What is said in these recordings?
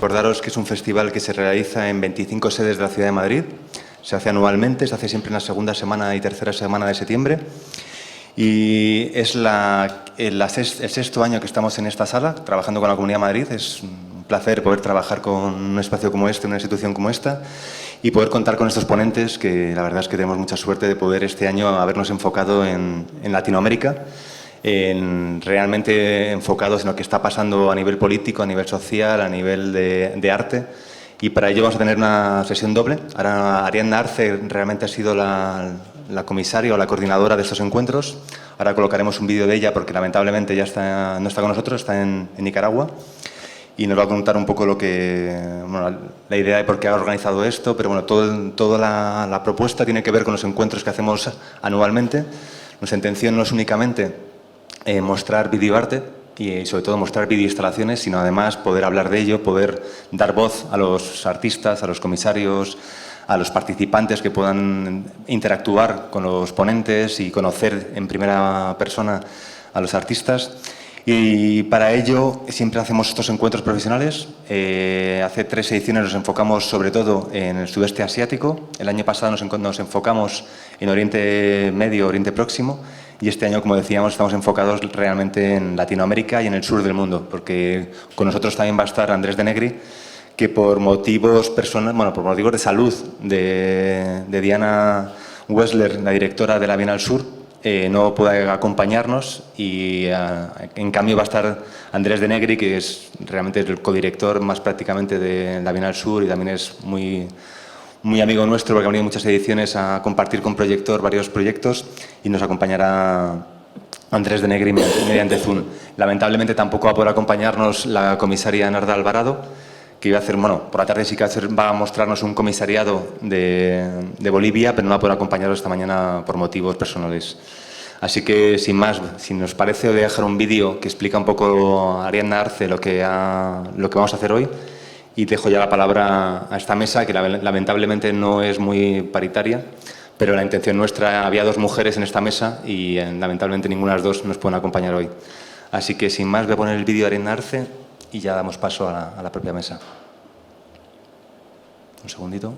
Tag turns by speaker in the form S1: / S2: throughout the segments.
S1: recordaros que es un festival que se realiza en 25 sedes de la ciudad de Madrid. Se hace anualmente, se hace siempre en la segunda semana y tercera semana de septiembre. Y es el sexto año que estamos en esta sala, trabajando con la Comunidad de Madrid. Es un placer poder trabajar con un espacio como este, una institución como esta, y poder contar con estos ponentes, que la verdad es que tenemos mucha suerte de poder este año habernos enfocado en Latinoamérica, realmente enfocados en lo que está pasando a nivel político, a nivel social, a nivel de arte. Y para ello vamos a tener una sesión doble. Ahora Ariadna Arce realmente ha sido la comisaria o la coordinadora de estos encuentros. Ahora colocaremos un vídeo de ella porque lamentablemente ya no está con nosotros, está en Nicaragua. Y nos va a contar un poco la idea de por qué ha organizado esto, pero bueno, toda la propuesta tiene que ver con los encuentros que hacemos anualmente. Nuestra intención no es únicamente mostrar videoarte y sobre todo mostrar videoinstalaciones, sino además poder hablar de ello, poder dar voz a los artistas, a los comisarios, a los participantes que puedan interactuar con los ponentes y conocer en primera persona a los artistas. Y para ello siempre hacemos estos encuentros profesionales. Hace 3 ediciones nos enfocamos sobre todo en el sudeste asiático. El año pasado nos enfocamos en Oriente Medio, Oriente Próximo. Y este año, como decíamos, estamos enfocados realmente en Latinoamérica y en el sur del mundo, porque con nosotros también va a estar Andrés de Negri, que por motivos por motivos de salud de Diana Wessler, la directora de la Bienal Sur, no puede acompañarnos, y en cambio va a estar Andrés de Negri, que es realmente el codirector más prácticamente de la Bienal Sur y también es muy amigo nuestro, porque ha venido muchas ediciones a compartir con Proyector varios proyectos, y nos acompañará Andrés de Negri mediante Zoom. Lamentablemente tampoco va a poder acompañarnos la comisaria Narda Alvarado, que iba a hacer, por la tarde sí que va a mostrarnos un comisariado de Bolivia, pero no va a poder acompañarnos esta mañana por motivos personales. Así que, sin más, si nos parece, voy a dejar un vídeo que explica un poco a Ariadna Arce lo que vamos a hacer hoy. Y dejo ya la palabra a esta mesa, que lamentablemente no es muy paritaria, pero la intención nuestra, había 2 mujeres en esta mesa y lamentablemente ninguna de las 2 nos pueden acompañar hoy. Así que sin más voy a poner el vídeo de Ariadna Arce y ya damos paso a la propia mesa. Un segundito.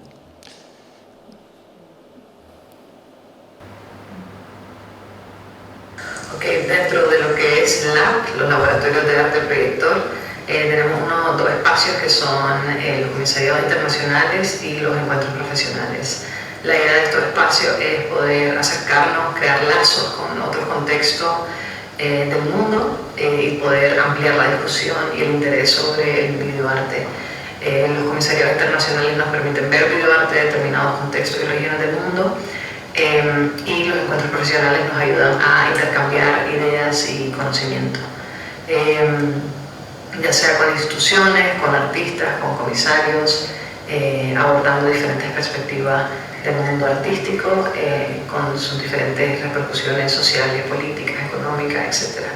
S2: Ok, dentro de lo que es LAP, los laboratorios de arte proyector, tenemos unos 2 espacios que son los comisariados internacionales y los encuentros profesionales. La idea de estos espacios es poder acercarnos, crear lazos con otros contextos del mundo y poder ampliar la discusión y el interés sobre el videoarte. Los comisariados internacionales nos permiten ver videoarte de determinados contextos y regiones del mundo, y los encuentros profesionales nos ayudan a intercambiar ideas y conocimiento. Ya sea con instituciones, con artistas, con comisarios, abordando diferentes perspectivas del mundo artístico, con sus diferentes repercusiones sociales, políticas, económicas, etc.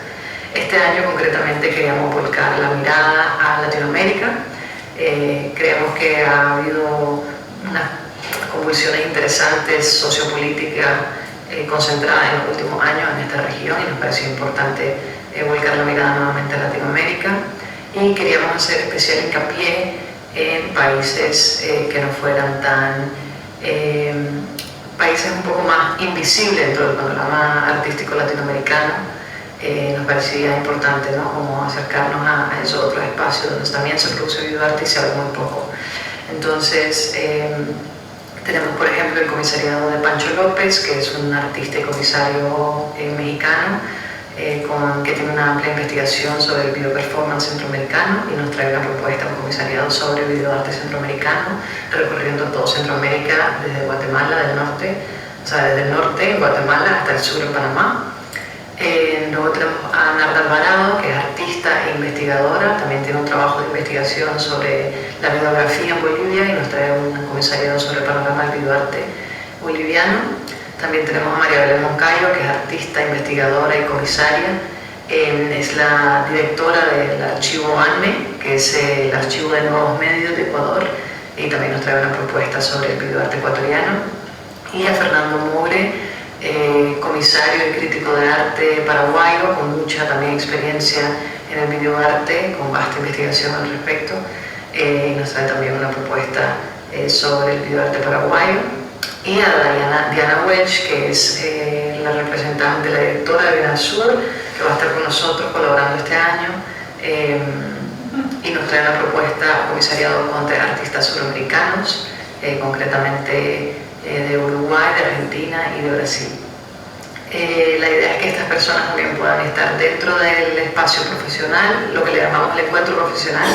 S2: Este año concretamente queríamos volcar la mirada a Latinoamérica. Creemos que ha habido unas convulsiones interesantes sociopolíticas concentradas en los últimos años en esta región, y nos pareció importante volcar la mirada nuevamente a Latinoamérica. Y queríamos hacer especial hincapié en países que no fueran países un poco más invisibles dentro del panorama artístico latinoamericano. Nos parecía importante, ¿no?, como acercarnos a esos otros espacios donde también se produce videoarte y se habla muy poco. Entonces, tenemos por ejemplo el comisariado de Pancho López, que es un artista y comisario mexicano, que tiene una amplia investigación sobre el video performance centroamericano, y nos trae una propuesta, un comisariado sobre el videoarte centroamericano, recorriendo todo Centroamérica, desde Guatemala, desde el norte en Guatemala hasta el sur en Panamá. Luego tenemos a Narda Alvarado, que es artista e investigadora, también tiene un trabajo de investigación sobre la videografía en Bolivia y nos trae un comisariado sobre el panorama del videoarte boliviano. También tenemos a María Belén Moncayo, que es artista, investigadora y comisaria. Es la directora del archivo ANME, que es el archivo de nuevos medios de Ecuador, y también nos trae una propuesta sobre el videoarte ecuatoriano. Y a Fernando Moure, comisario y crítico de arte paraguayo, con mucha también experiencia en el videoarte, con vasta investigación al respecto. y nos trae también una propuesta sobre el videoarte paraguayo. Y a Diana Welch, que es la representante, la directora de Bienasur, que va a estar con nosotros colaborando este año, y nos trae una propuesta comisariado con artistas suramericanos, concretamente de Uruguay, de Argentina y de Brasil. La idea es que estas personas también puedan estar dentro del espacio profesional, lo que le llamamos el encuentro profesional,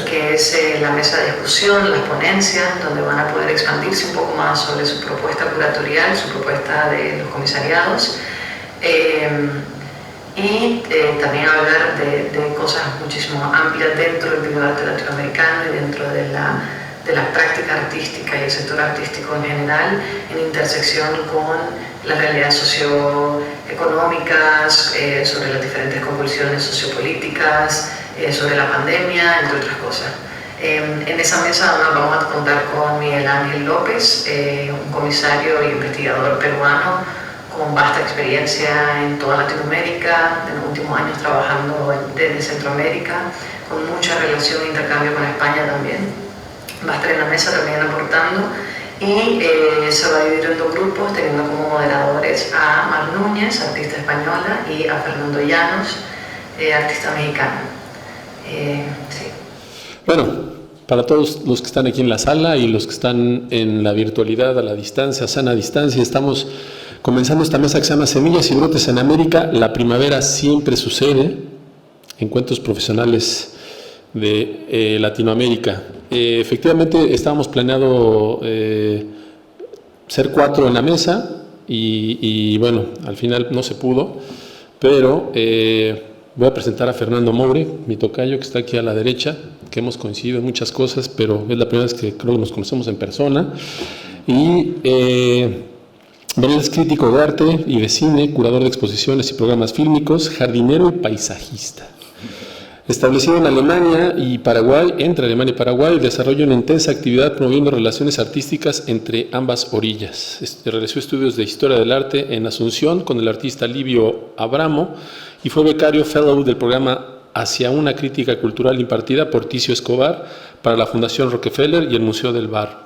S2: que es la mesa de discusión, las ponencias, donde van a poder expandirse un poco más sobre su propuesta curatorial, su propuesta de los comisariados, y también hablar de cosas muchísimo amplias dentro del videoarte latinoamericano y dentro de la práctica artística y el sector artístico en general, en intersección con las realidades socioeconómicas, sobre las diferentes convulsiones sociopolíticas, sobre la pandemia, entre otras cosas. En esa mesa vamos a contar con Miguel Ángel López, un comisario y investigador peruano con vasta experiencia en toda Latinoamérica, en los últimos años trabajando desde Centroamérica, con mucha relación e intercambio con España también. Va a estar en la mesa también aportando, y se va a dividir en dos grupos, teniendo como moderadores a Mar Núñez, artista española, y a Fernando Llanos, artista mexicano. Sí.
S3: Bueno, para todos los que están aquí en la sala y los que están en la virtualidad, a la distancia, sana distancia, estamos comenzando esta mesa que se llama Semillas y Brotes en América. La primavera siempre sucede, encuentros profesionales de Latinoamérica. Efectivamente, estábamos planeado ser 4 en la mesa y bueno, al final no se pudo, pero voy a presentar a Fernando Moure, mi tocayo, que está aquí a la derecha, que hemos coincidido en muchas cosas, pero es la primera vez que creo que nos conocemos en persona. Y bueno, es crítico de arte y de cine, curador de exposiciones y programas fílmicos, jardinero y paisajista. Establecido en Alemania y Paraguay, entre Alemania y Paraguay, desarrolla una intensa actividad promoviendo relaciones artísticas entre ambas orillas. Realizó estudios de historia del arte en Asunción con el artista Livio Abramo y fue becario fellow del programa Hacia una crítica cultural impartida por Ticio Escobar para la Fundación Rockefeller y el Museo del Bar.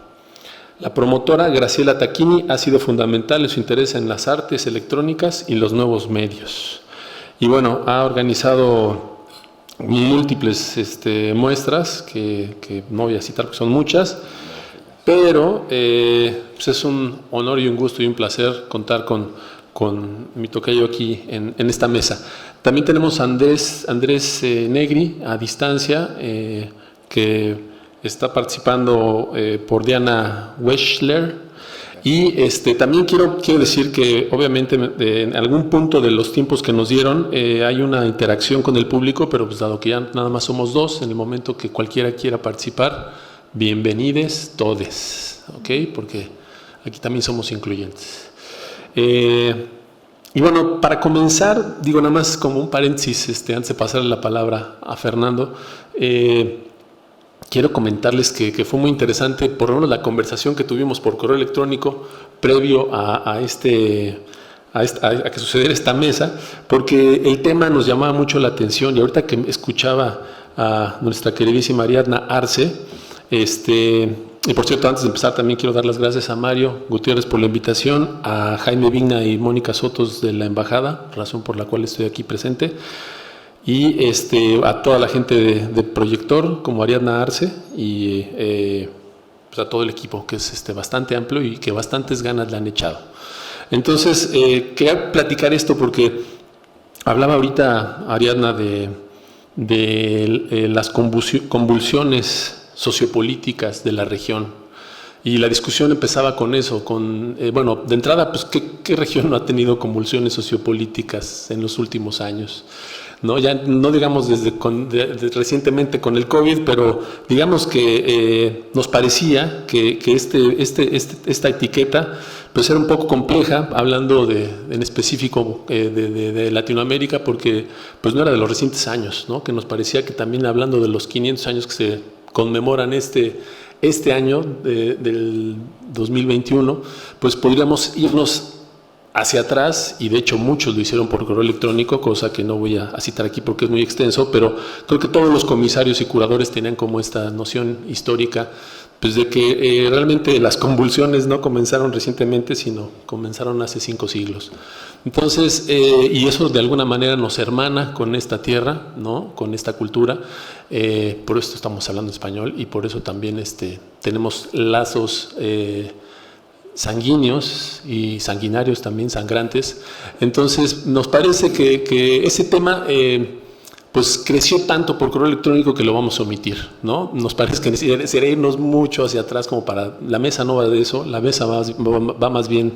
S3: La promotora Graciela Tacchini ha sido fundamental en su interés en las artes electrónicas y los nuevos medios. Y bueno, ha organizado múltiples muestras que no voy a citar porque son muchas, pero pues es un honor y un gusto y un placer contar con mi tocayo aquí en esta mesa. También tenemos a Andrés Negri a distancia, que está participando por Diana Weschler. Y también quiero decir que obviamente en algún punto de los tiempos que nos dieron hay una interacción con el público, pero pues dado que ya nada más somos 2, en el momento que cualquiera quiera participar, bienvenides todes, ¿ok? Porque aquí también somos incluyentes. Y bueno, para comenzar, digo nada más como un paréntesis, antes de pasarle la palabra a Fernando, quiero comentarles que fue muy interesante, por lo menos la conversación que tuvimos por correo electrónico previo a que sucediera esta mesa, porque el tema nos llamaba mucho la atención, y ahorita que escuchaba a nuestra queridísima Ariadna Arce, y por cierto, antes de empezar también quiero dar las gracias a Mario Gutiérrez por la invitación, a Jaime Vigna y Mónica Sotos de la Embajada, razón por la cual estoy aquí presente, y a toda la gente de Proyector, como Ariadna Arce, y pues a todo el equipo, que es bastante amplio y que bastantes ganas le han echado. Entonces, quería platicar esto porque hablaba ahorita Ariadna de las convulsiones sociopolíticas de la región, y la discusión empezaba con eso, bueno, de entrada, pues, ¿qué región no ha tenido convulsiones sociopolíticas en los últimos años? ¿No? Ya no digamos recientemente con el COVID, pero digamos que nos parecía que esta etiqueta pues era un poco compleja, hablando en específico de Latinoamérica, porque pues no era de los recientes años, ¿no? Que nos parecía que también, hablando de los 500 años que se conmemoran este año del 2021, pues podríamos irnos hacia atrás, y de hecho muchos lo hicieron por correo electrónico, cosa que no voy a citar aquí porque es muy extenso, pero creo que todos los comisarios y curadores tenían como esta noción histórica, pues de que realmente las convulsiones no comenzaron recientemente, sino comenzaron hace 5 siglos. Entonces, y eso de alguna manera nos hermana con esta tierra, ¿no? Con esta cultura, por eso estamos hablando español y por eso también tenemos lazos sanguíneos y sanguinarios también, sangrantes. Entonces, nos parece que ese tema pues creció tanto por correo electrónico que lo vamos a omitir, ¿no? Nos parece que sería irnos mucho hacia atrás como para... La mesa no va de eso, la mesa va más bien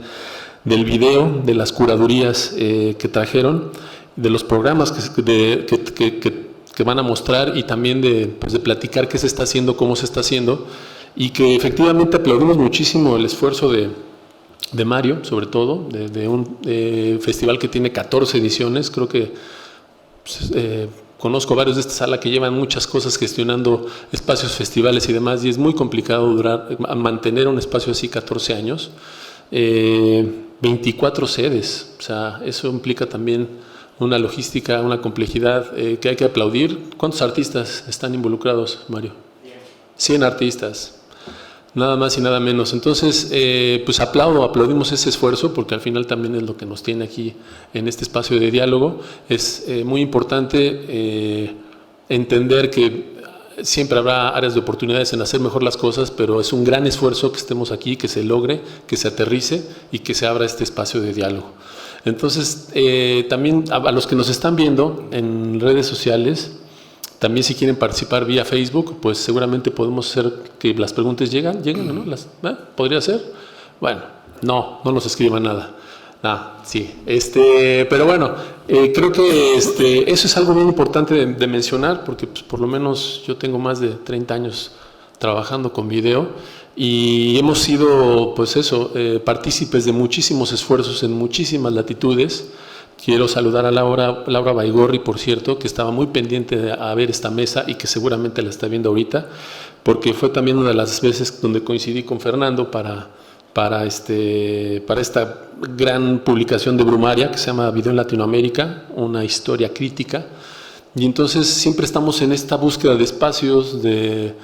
S3: del video, de las curadurías que trajeron, de los programas que van a mostrar y también de platicar qué se está haciendo, cómo se está haciendo, y que efectivamente aplaudimos muchísimo el esfuerzo de Mario, sobre todo, de un festival que tiene 14 ediciones. Creo que conozco varios de esta sala que llevan muchas cosas gestionando espacios, festivales y demás, y es muy complicado mantener un espacio así 14 años. 24 sedes, o sea, eso implica también una logística, una complejidad que hay que aplaudir. ¿Cuántos artistas están involucrados, Mario? 100 artistas, nada más y nada menos. Entonces, pues aplaudimos ese esfuerzo, porque al final también es lo que nos tiene aquí en este espacio de diálogo. Es muy importante entender que siempre habrá áreas de oportunidades en hacer mejor las cosas, pero es un gran esfuerzo que estemos aquí, que se logre, que se aterrice y que se abra este espacio de diálogo. Entonces, también a los que nos están viendo en redes sociales, también si quieren participar vía Facebook, pues seguramente podemos hacer que las preguntas lleguen, ¿no? ¿Podría ser? Bueno, no nos escriban nada. Sí, pero bueno, creo que eso es algo muy importante de mencionar, porque pues, por lo menos yo tengo más de 30 años trabajando con video y hemos sido, pues eso, partícipes de muchísimos esfuerzos en muchísimas latitudes. Quiero saludar a Laura Baigorri, por cierto, que estaba muy pendiente a ver esta mesa y que seguramente la está viendo ahorita, porque fue también una de las veces donde coincidí con Fernando para esta gran publicación de Brumaria que se llama Video en Latinoamérica, una historia crítica. Y entonces siempre estamos en esta búsqueda de espacios, de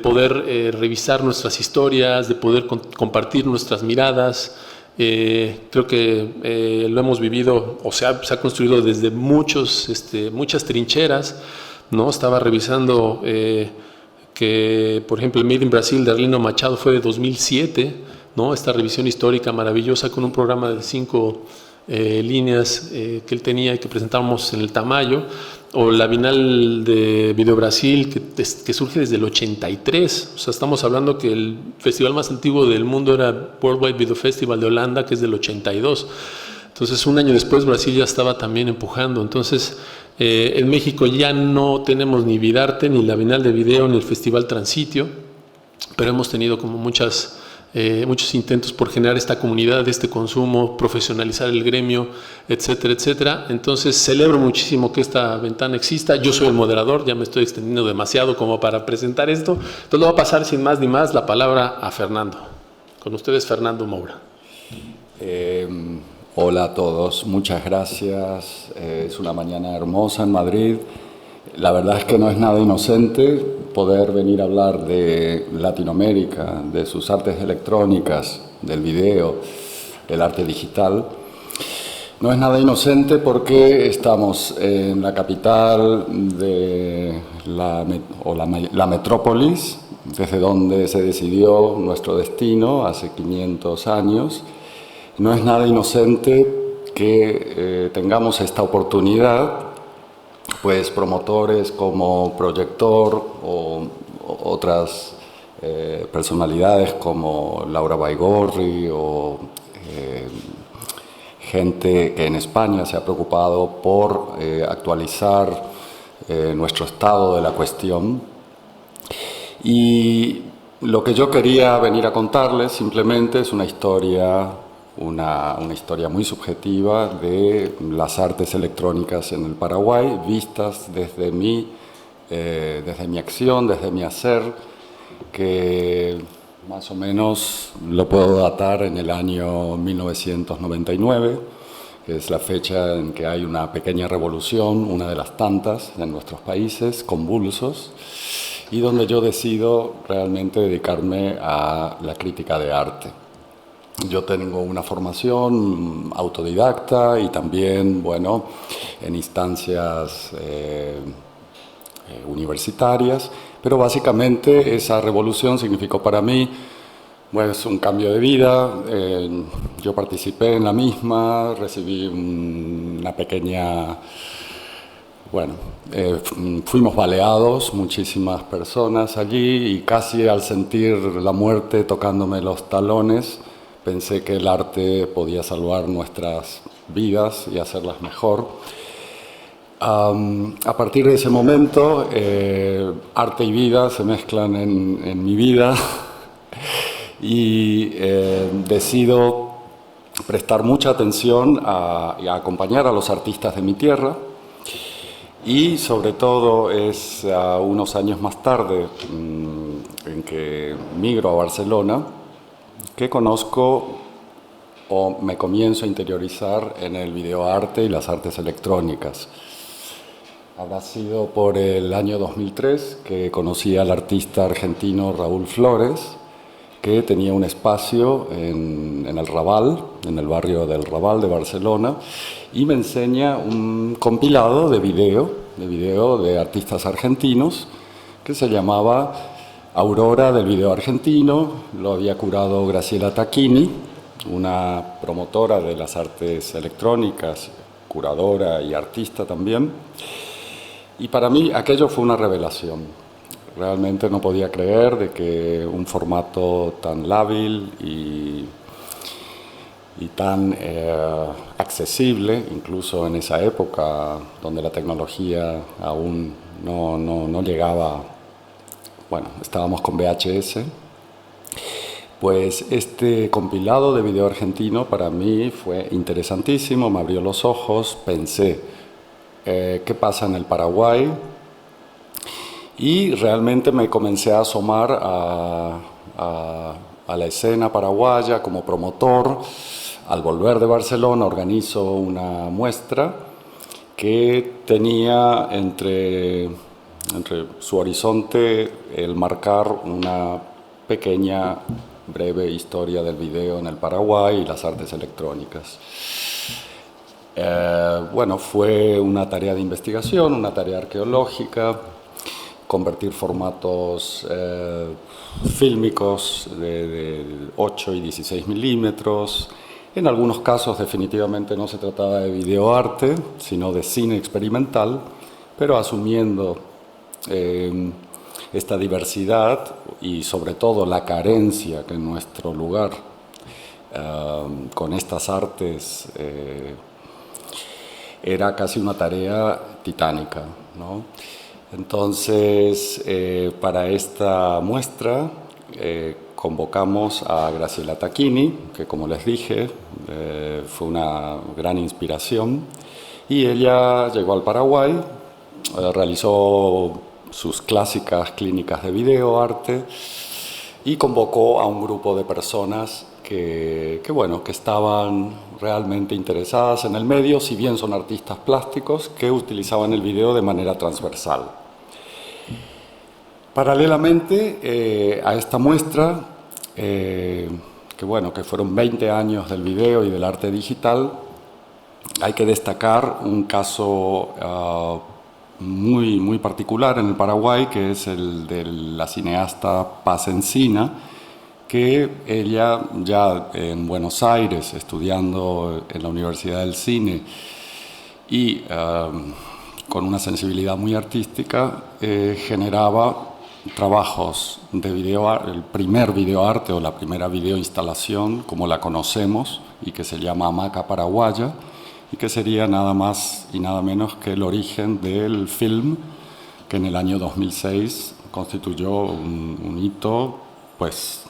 S3: poder revisar nuestras historias, de poder compartir nuestras miradas. Creo que lo hemos vivido, o sea, se ha construido desde muchas trincheras, ¿no? Estaba revisando que, por ejemplo, el Made in Brasil de Arlindo Machado fue de 2007, ¿no? Esta revisión histórica maravillosa con un programa de 5 líneas que él tenía y que presentábamos en el Tamayo, o la Bienal de Video Brasil que surge desde el 83, o sea, estamos hablando que el festival más antiguo del mundo era Worldwide Video Festival de Holanda, que es del 82, entonces un año después Brasil ya estaba también empujando. Entonces en México ya no tenemos ni Vidarte, ni la Bienal de Video, ni el Festival Transitio, pero hemos tenido como muchos intentos por generar esta comunidad, este consumo, profesionalizar el gremio, etcétera, etcétera. Entonces celebro muchísimo que esta ventana exista. Yo soy el moderador, ya me estoy extendiendo demasiado como para presentar esto. Entonces le voy a pasar sin más ni más la palabra a Fernando. Con ustedes, Fernando Moura.
S4: Hola a todos, muchas gracias. Es una mañana hermosa en Madrid. La verdad es que no es nada inocente poder venir a hablar de Latinoamérica, de sus artes electrónicas, del video, del arte digital. No es nada inocente porque estamos en la capital de la metrópolis, desde donde se decidió nuestro destino hace 500 años. No es nada inocente que tengamos esta oportunidad, pues promotores como Proyector o otras personalidades como Laura Baigorri o gente que en España se ha preocupado por actualizar nuestro estado de la cuestión. Y lo que yo quería venir a contarles simplemente es una historia muy subjetiva de las artes electrónicas en el Paraguay, vistas desde mi acción, desde mi hacer, que más o menos lo puedo datar en el año 1999, que es la fecha en que hay una pequeña revolución, una de las tantas en nuestros países, convulsos, y donde yo decido realmente dedicarme a la crítica de arte. Yo tengo una formación autodidacta y también, bueno, en instancias universitarias, pero básicamente esa revolución significó para mí pues, un cambio de vida. Yo participé en la misma, recibí una pequeña... Bueno, fuimos baleados, muchísimas personas allí, y casi al sentir la muerte tocándome los talones, pensé que el arte podía salvar nuestras vidas y hacerlas mejor. A partir de ese momento, arte y vida se mezclan en mi vida y decido prestar mucha atención y a acompañar a los artistas de mi tierra. Y sobre todo es unos años más tarde, en que migro a Barcelona, que conozco o me comienzo a interiorizar en el videoarte y las artes electrónicas. Habrá sido por el año 2003 que conocí al artista argentino Raúl Flores, que tenía un espacio en el Raval, en el barrio del Raval de Barcelona, y me enseña un compilado de video de artistas argentinos que se llamaba Aurora del video argentino. Lo había curado Graciela Tacchini, una promotora de las artes electrónicas, curadora y artista también. Y para mí aquello fue una revelación. Realmente no podía creer de que un formato tan lábil y tan accesible, incluso en esa época donde la tecnología aún no llegaba, bueno, estábamos con VHS, pues este compilado de video argentino para mí fue interesantísimo, me abrió los ojos, pensé, ¿qué pasa en el Paraguay? Y realmente me comencé a asomar a la escena paraguaya como promotor. Al volver de Barcelona organizo una muestra que tenía entre su horizonte el marcar una pequeña, breve historia del video en el Paraguay y las artes electrónicas. Bueno, fue una tarea de investigación, una tarea arqueológica, convertir formatos fílmicos de 8 y 16 milímetros. En algunos casos definitivamente no se trataba de videoarte, sino de cine experimental, pero asumiendo esta diversidad y sobre todo la carencia que en nuestro lugar con estas artes era casi una tarea titánica, ¿no? Entonces, para esta muestra convocamos a Graciela Tacchini, que como les dije, fue una gran inspiración, y ella llegó al Paraguay, realizó sus clásicas clínicas de videoarte y convocó a un grupo de personas que estaban realmente interesadas en el medio, si bien son artistas plásticos que utilizaban el video de manera transversal. Paralelamente a esta muestra, que fueron 20 años del video y del arte digital, hay que destacar un caso muy particular en el Paraguay, que es el de la cineasta Paz Encina, que ella ya en Buenos Aires, estudiando en la Universidad del Cine y con una sensibilidad muy artística, generaba trabajos de videoarte, el primer videoarte o la primera videoinstalación como la conocemos y que se llama Hamaca Paraguaya, y que sería nada más y nada menos que el origen del film, que en el año 2006 constituyó un hito, pues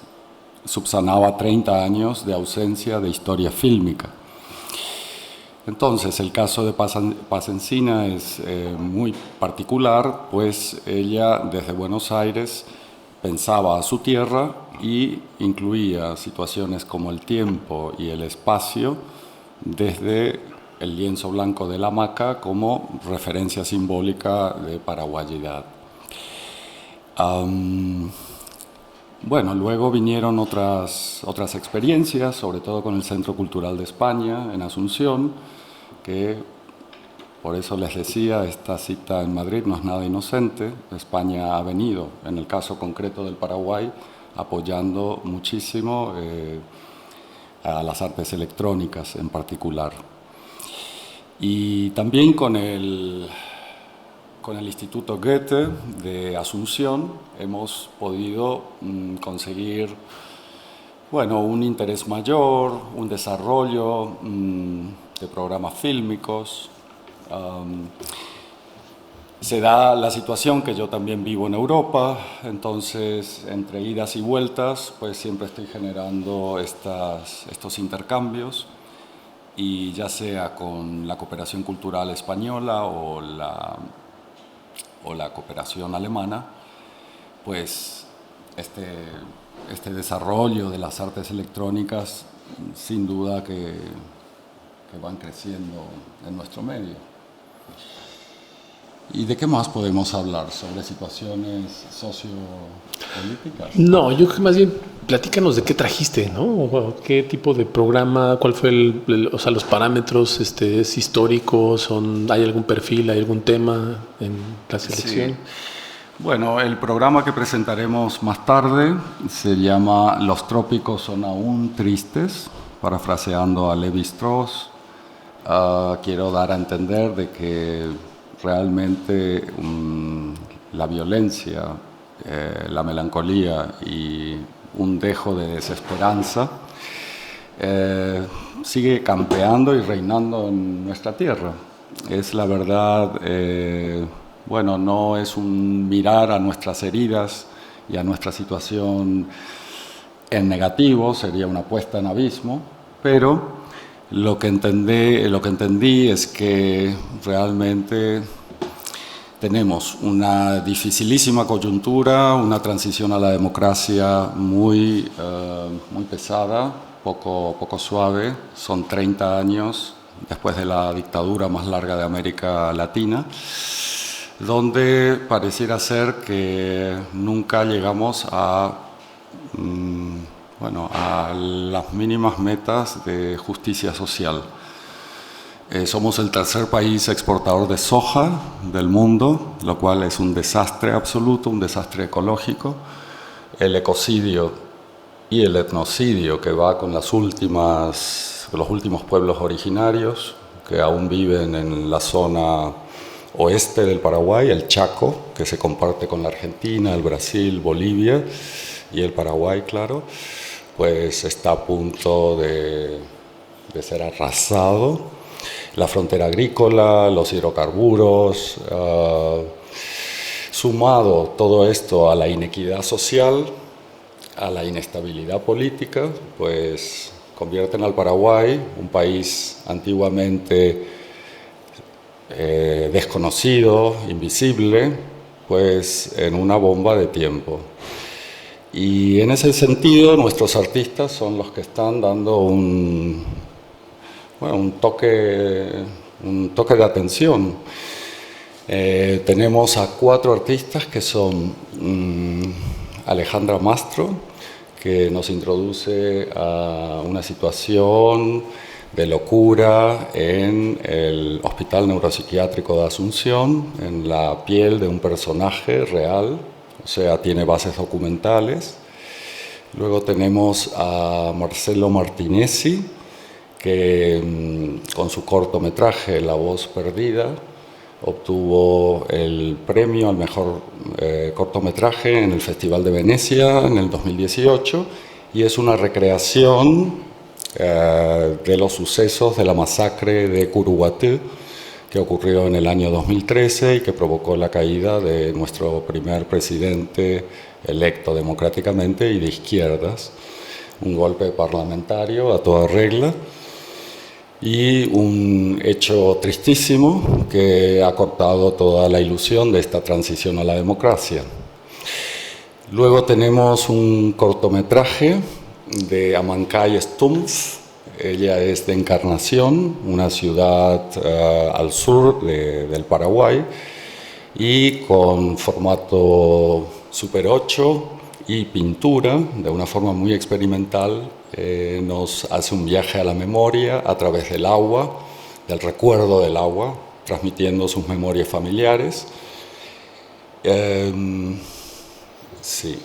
S4: subsanaba 30 años de ausencia de historia fílmica. Entonces, el caso de Paz Encina es muy particular, pues ella desde Buenos Aires pensaba a su tierra y incluía situaciones como el tiempo y el espacio desde el lienzo blanco de la hamaca como referencia simbólica de paraguayidad. Bueno, luego vinieron otras experiencias, sobre todo con el Centro Cultural de España en Asunción, que por eso les decía, esta cita en Madrid no es nada inocente. España ha venido, en el caso concreto del Paraguay, apoyando muchísimo a las artes electrónicas en particular. Y también con el Instituto Goethe de Asunción hemos podido conseguir, bueno, un interés mayor, un desarrollo de programas fílmicos. Se da la situación que yo también vivo en Europa, entonces entre idas y vueltas pues siempre estoy generando estos intercambios, y ya sea con la cooperación cultural española o la cooperación alemana, pues este desarrollo de las artes electrónicas sin duda que van creciendo en nuestro medio. ¿Y de qué más podemos hablar? ¿Sobre situaciones sociopolíticas?
S3: No, yo creo que más bien platícanos de qué trajiste, ¿no? O qué tipo de programa, cuál fue o sea, los parámetros, ¿es histórico? ¿Hay algún perfil, hay algún tema en la selección?
S4: Sí. Bueno, el programa que presentaremos más tarde se llama Los trópicos son aún tristes, parafraseando a Lévi-Strauss. Quiero dar a entender de que realmente la violencia, la melancolía y un dejo de desesperanza sigue campeando y reinando en nuestra tierra. Es la verdad, bueno, no es un mirar a nuestras heridas y a nuestra situación en negativo, sería una puesta en abismo, pero lo que entendí es que realmente tenemos una dificilísima coyuntura, una transición a la democracia muy pesada, poco suave. Son 30 años después de la dictadura más larga de América Latina, donde pareciera ser que nunca llegamos a las mínimas metas de justicia social. Somos el tercer país exportador de soja del mundo, lo cual es un desastre absoluto, un desastre ecológico. El ecocidio y el etnocidio que va con los últimos pueblos originarios que aún viven en la zona oeste del Paraguay, el Chaco, que se comparte con la Argentina, el Brasil, Bolivia y el Paraguay, claro, pues está a punto de ser arrasado. La frontera agrícola, los hidrocarburos, sumado todo esto a la inequidad social, a la inestabilidad política, pues convierten al Paraguay, un país antiguamente desconocido, invisible, pues en una bomba de tiempo. Y en ese sentido nuestros artistas son los que están dando un toque de atención. Tenemos a 4 artistas que son Alejandra Mastro, que nos introduce a una situación de locura en el Hospital Neuropsiquiátrico de Asunción, en la piel de un personaje real, o sea, tiene bases documentales. Luego tenemos a Marcelo Martinezzi, que con su cortometraje La voz perdida obtuvo el premio al mejor cortometraje en el Festival de Venecia en el 2018, y es una recreación de los sucesos de la masacre de Curuguatú, que ocurrió en el año 2013 y que provocó la caída de nuestro primer presidente electo democráticamente y de izquierdas, un golpe parlamentario a toda regla y un hecho tristísimo que ha cortado toda la ilusión de esta transición a la democracia. Luego tenemos un cortometraje de Amancay Stumpf. Ella es de Encarnación, una ciudad al sur del Paraguay, y con formato Super 8 y pintura, de una forma muy experimental, nos hace un viaje a la memoria a través del agua, del recuerdo del agua, transmitiendo sus memorias familiares. Sí.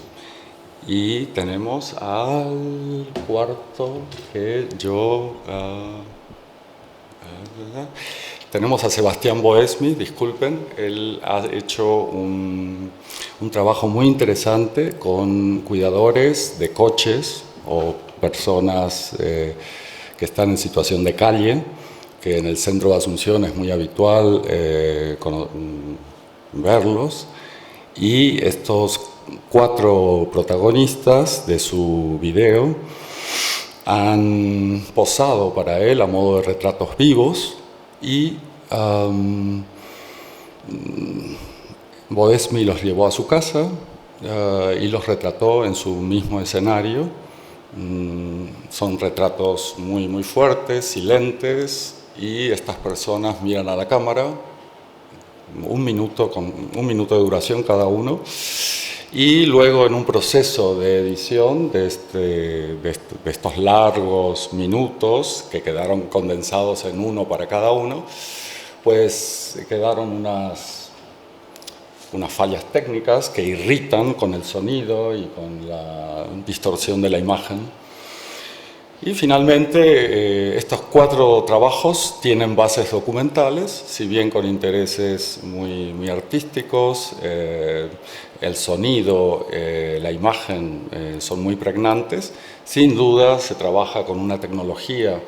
S4: Y tenemos al cuarto que yo... tenemos a Sebastián Boesmi, disculpen. Él ha hecho un trabajo muy interesante con cuidadores de coches o personas que están en situación de calle, que en el centro de Asunción es muy habitual verlos. Y estos 4 protagonistas de su video han posado para él a modo de retratos vivos y Boesmi los llevó a su casa y los retrató en su mismo escenario. Son retratos muy, muy fuertes, silentes, y estas personas miran a la cámara, un minuto de duración cada uno, y luego en un proceso de edición de estos largos minutos que quedaron condensados en uno para cada uno, pues quedaron unas fallas técnicas que irritan con el sonido y con la distorsión de la imagen. Y finalmente, estos 4 trabajos tienen bases documentales, si bien con intereses muy, muy artísticos. El sonido, la imagen son muy pregnantes. Sin duda se trabaja con una tecnología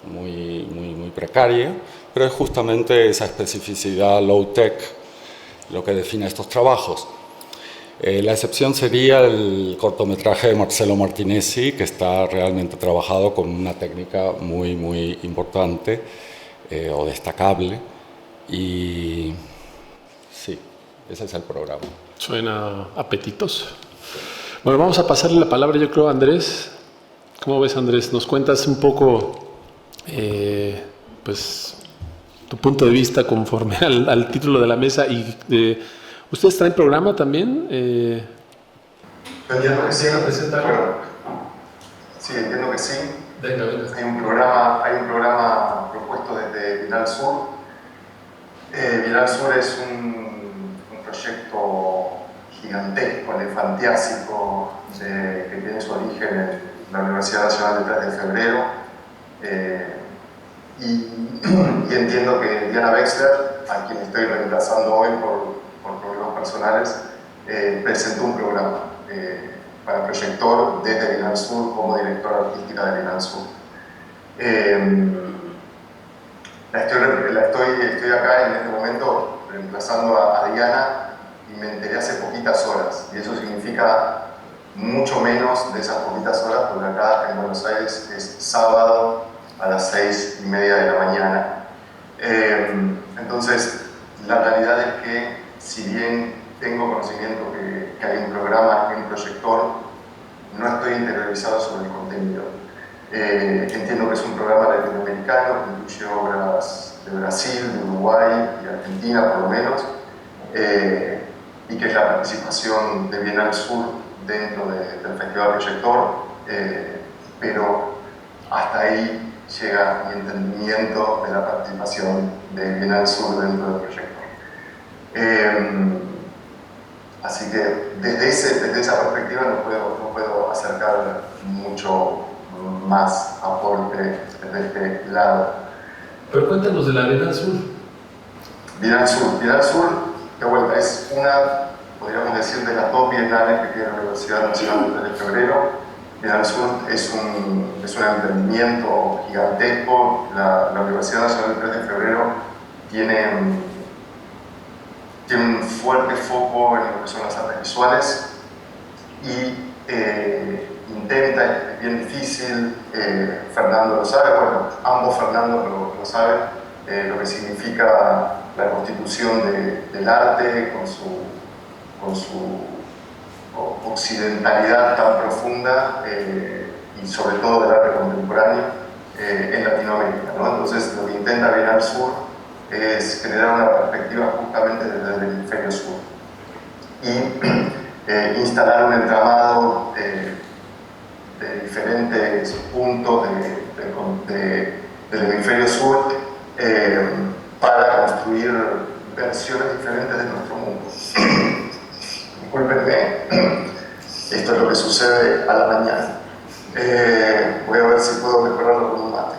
S4: muy, muy, muy precaria, pero es justamente esa especificidad low-tech lo que define estos trabajos. La excepción sería el cortometraje de Marcelo Martinezzi, que está realmente trabajado con una técnica muy, muy importante o destacable. Y sí, ese es el programa.
S3: Suena apetitoso. Bueno, vamos a pasarle la palabra, yo creo, a Andrés. ¿Cómo ves, Andrés? Nos cuentas un poco, pues, tu punto de vista conforme al título de la mesa y ¿ustedes traen programa también?
S5: Entiendo que sí.
S3: Presentarlo.
S5: Sí, entiendo que sí.
S3: Venga.
S5: Hay un programa propuesto desde Bienal Sur. Bienal Sur es un proyecto gigantesco, elefantiásico, que tiene su origen en la Universidad Nacional del 3 de Febrero. Y entiendo que Diana Wexler, a quien estoy reemplazando hoy por problemas personales, presentó un programa para Proyector desde Bienal Sur como directora artística de Bienal Sur. Estoy acá en este momento reemplazando a Diana y me enteré hace poquitas horas, y eso significa mucho menos de esas poquitas horas, porque acá en Buenos Aires es sábado a las 6:30 de la mañana. Entonces, la realidad es que, si bien tengo conocimiento que hay un programa, un proyector, no estoy interiorizado sobre el contenido. Entiendo que es un programa latinoamericano que incluye obras de Brasil, de Uruguay y Argentina, por lo menos, y que es la participación de Bienal Sur dentro del Festival Proyector, pero hasta ahí llega mi entendimiento de la participación de Bienal Sur dentro del Proyector. Así que desde esa perspectiva no puedo acercar mucho más aporte desde este lado.
S3: Pero cuéntanos de la Bienal Sur.
S5: Bienal Sur, de vuelta, es una, podríamos decir, de las 2 bienales que tiene la Universidad Nacional del 3 de Febrero. Bienal Sur es un emprendimiento gigantesco. La Universidad Nacional del 3 de Febrero tiene un fuerte foco en lo que son las artes visuales y intenta, es bien difícil, Fernando lo sabe, bueno, ambos Fernando lo saben, lo que significa la constitución del arte con su occidentalidad tan profunda y sobre todo del arte contemporáneo en Latinoamérica, ¿no? Entonces lo que intenta Bienal Sur es generar una perspectiva justamente desde el hemisferio sur y instalar un entramado de diferentes puntos del hemisferio sur para construir versiones diferentes de nuestro mundo. Discúlpenme, esto es lo que sucede a la mañana. Voy a ver si puedo mejorarlo con un mate.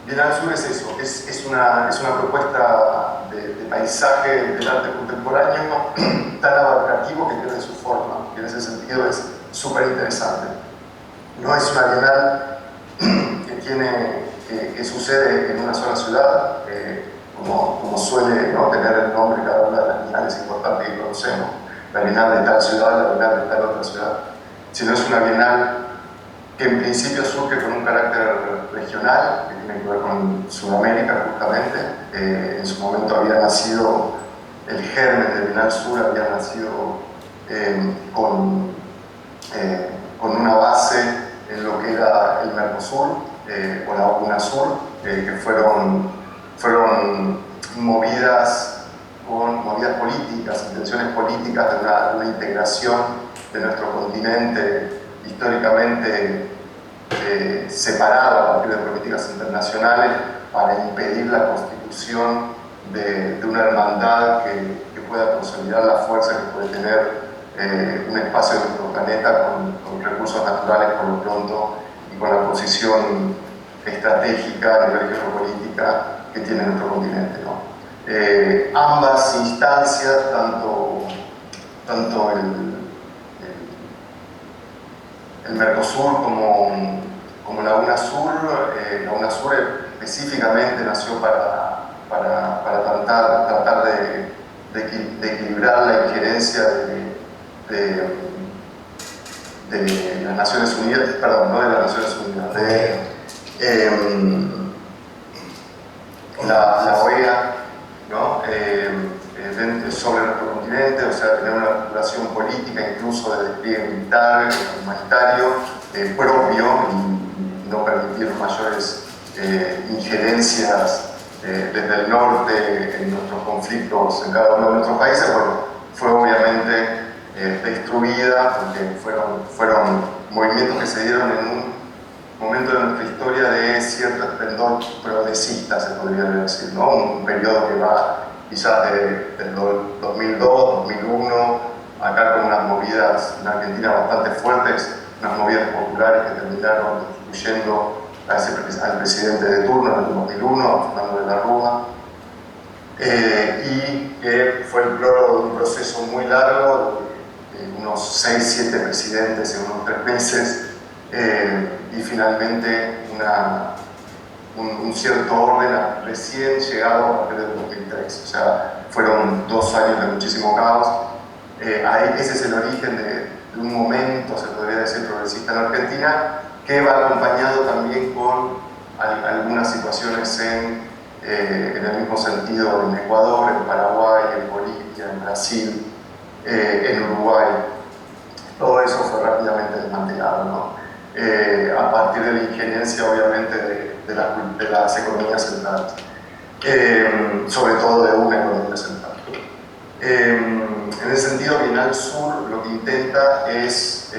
S5: Bienal Sur es eso, es una propuesta de paisaje del arte contemporáneo tan abarcativo que pierde su forma, y en ese sentido es súper interesante. No es una bienal que sucede en una sola ciudad, como suele, ¿no?, tener el nombre cada una de las bienales importantes que conocemos, la bienal de tal ciudad, la bienal de tal otra ciudad, sino es una bienal que en principio surge con un carácter regional, que tiene que ver con Sudamérica justamente. En su momento había nacido, el germen de Bienal Sur había nacido con una base en lo que era el Mercosur o la UNASUR, que fueron movidas políticas, intenciones políticas de una integración de nuestro continente históricamente separado a partir de políticas internacionales para impedir la constitución de una hermandad que pueda consolidar la fuerza que puede tener un espacio de nuestro planeta con recursos naturales por lo pronto y con la posición estratégica a nivel geopolítica que tiene nuestro continente, ¿no? Ambas instancias, tanto el Mercosur como la UNASUR, la UNASUR específicamente nació para tratar de equilibrar la injerencia de las Naciones Unidas, perdón, no de las Naciones Unidas, la OEA, ¿no? Sobre nuestro continente, o sea, tener una articulación política, incluso de despliegue militar, humanitario, propio y no permitir mayores injerencias desde el norte en nuestros conflictos en cada uno de nuestros países. Bueno, fue obviamente destruida porque fueron movimientos que se dieron en un momento de nuestra historia de cierto esplendor progresista, se podría decir, ¿no? Un periodo que va quizás del 2002, 2001, acá con unas movidas en Argentina bastante fuertes, unas movidas populares que terminaron destituyendo al presidente de turno en el 2001, a Fernando de la Rúa, y que fue el prólogo de un proceso muy largo, de unos 6-7 presidentes en unos 3 meses, y finalmente un cierto orden recién llegado a partir del 2003. O sea, fueron 2 años de muchísimo caos. Ese es el origen de un momento, se podría decir, progresista en Argentina, que va acompañado también con algunas situaciones en el mismo sentido en Ecuador, en Paraguay, en Bolivia, en Brasil, en Uruguay. Todo eso fue rápidamente desmantelado, ¿no? A partir de la injerencia, obviamente, de las economías centrales, sobre todo de una economía central. En ese sentido, Bienal Sur lo que intenta es,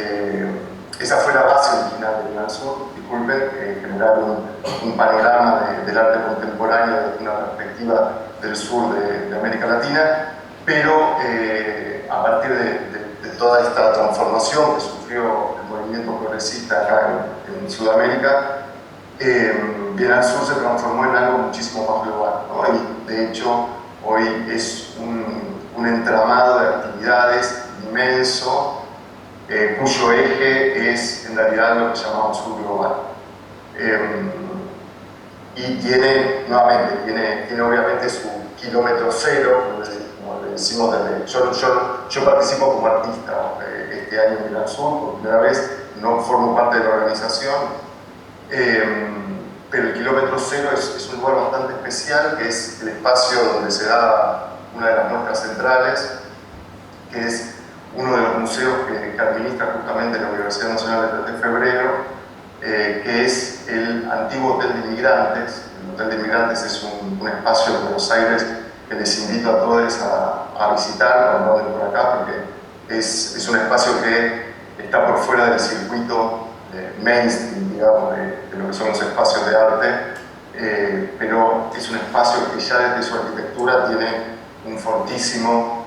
S5: esa fue la base original de Bienal Sur, disculpen, generar un panorama del arte contemporáneo desde una perspectiva del sur de América Latina, pero a partir de toda esta transformación que sufrió el movimiento progresista acá en Sudamérica, Bienal Sur se transformó en algo muchísimo más global, ¿no? Y de hecho hoy es un entramado de actividades inmenso, cuyo eje es en realidad lo que llamamos sur global. Y tiene obviamente su kilómetro cero, como le decimos yo participo como artista este año en Bienal Sur por primera vez, no formo parte de la organización, pero el kilómetro cero es un lugar bastante especial, que es el espacio donde se da una de las muestras centrales, que es uno de los museos que administra justamente la Universidad Nacional del 3 de Febrero, que es el antiguo Hotel de Inmigrantes. El Hotel de Inmigrantes es un espacio de Buenos Aires que les invito a todos a visitar cuando anden por acá, porque es un espacio que está por fuera del circuito mainstream, digamos, de lo que son los espacios de arte, pero es un espacio que ya desde su arquitectura tiene un fortísimo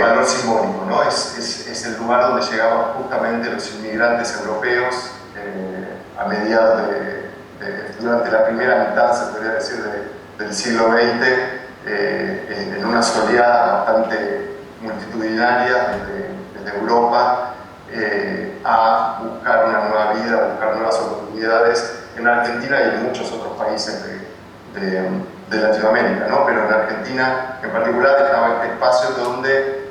S5: valor simbólico, ¿no? Es el lugar donde llegaban justamente los inmigrantes europeos a mediados durante la primera mitad, se podría decir, del siglo XX, en una oleada bastante multitudinaria desde Europa, a buscar una nueva vida, a buscar nuevas oportunidades en Argentina y en muchos otros países de Latinoamérica, ¿no? Pero en Argentina en particular estaba este espacio donde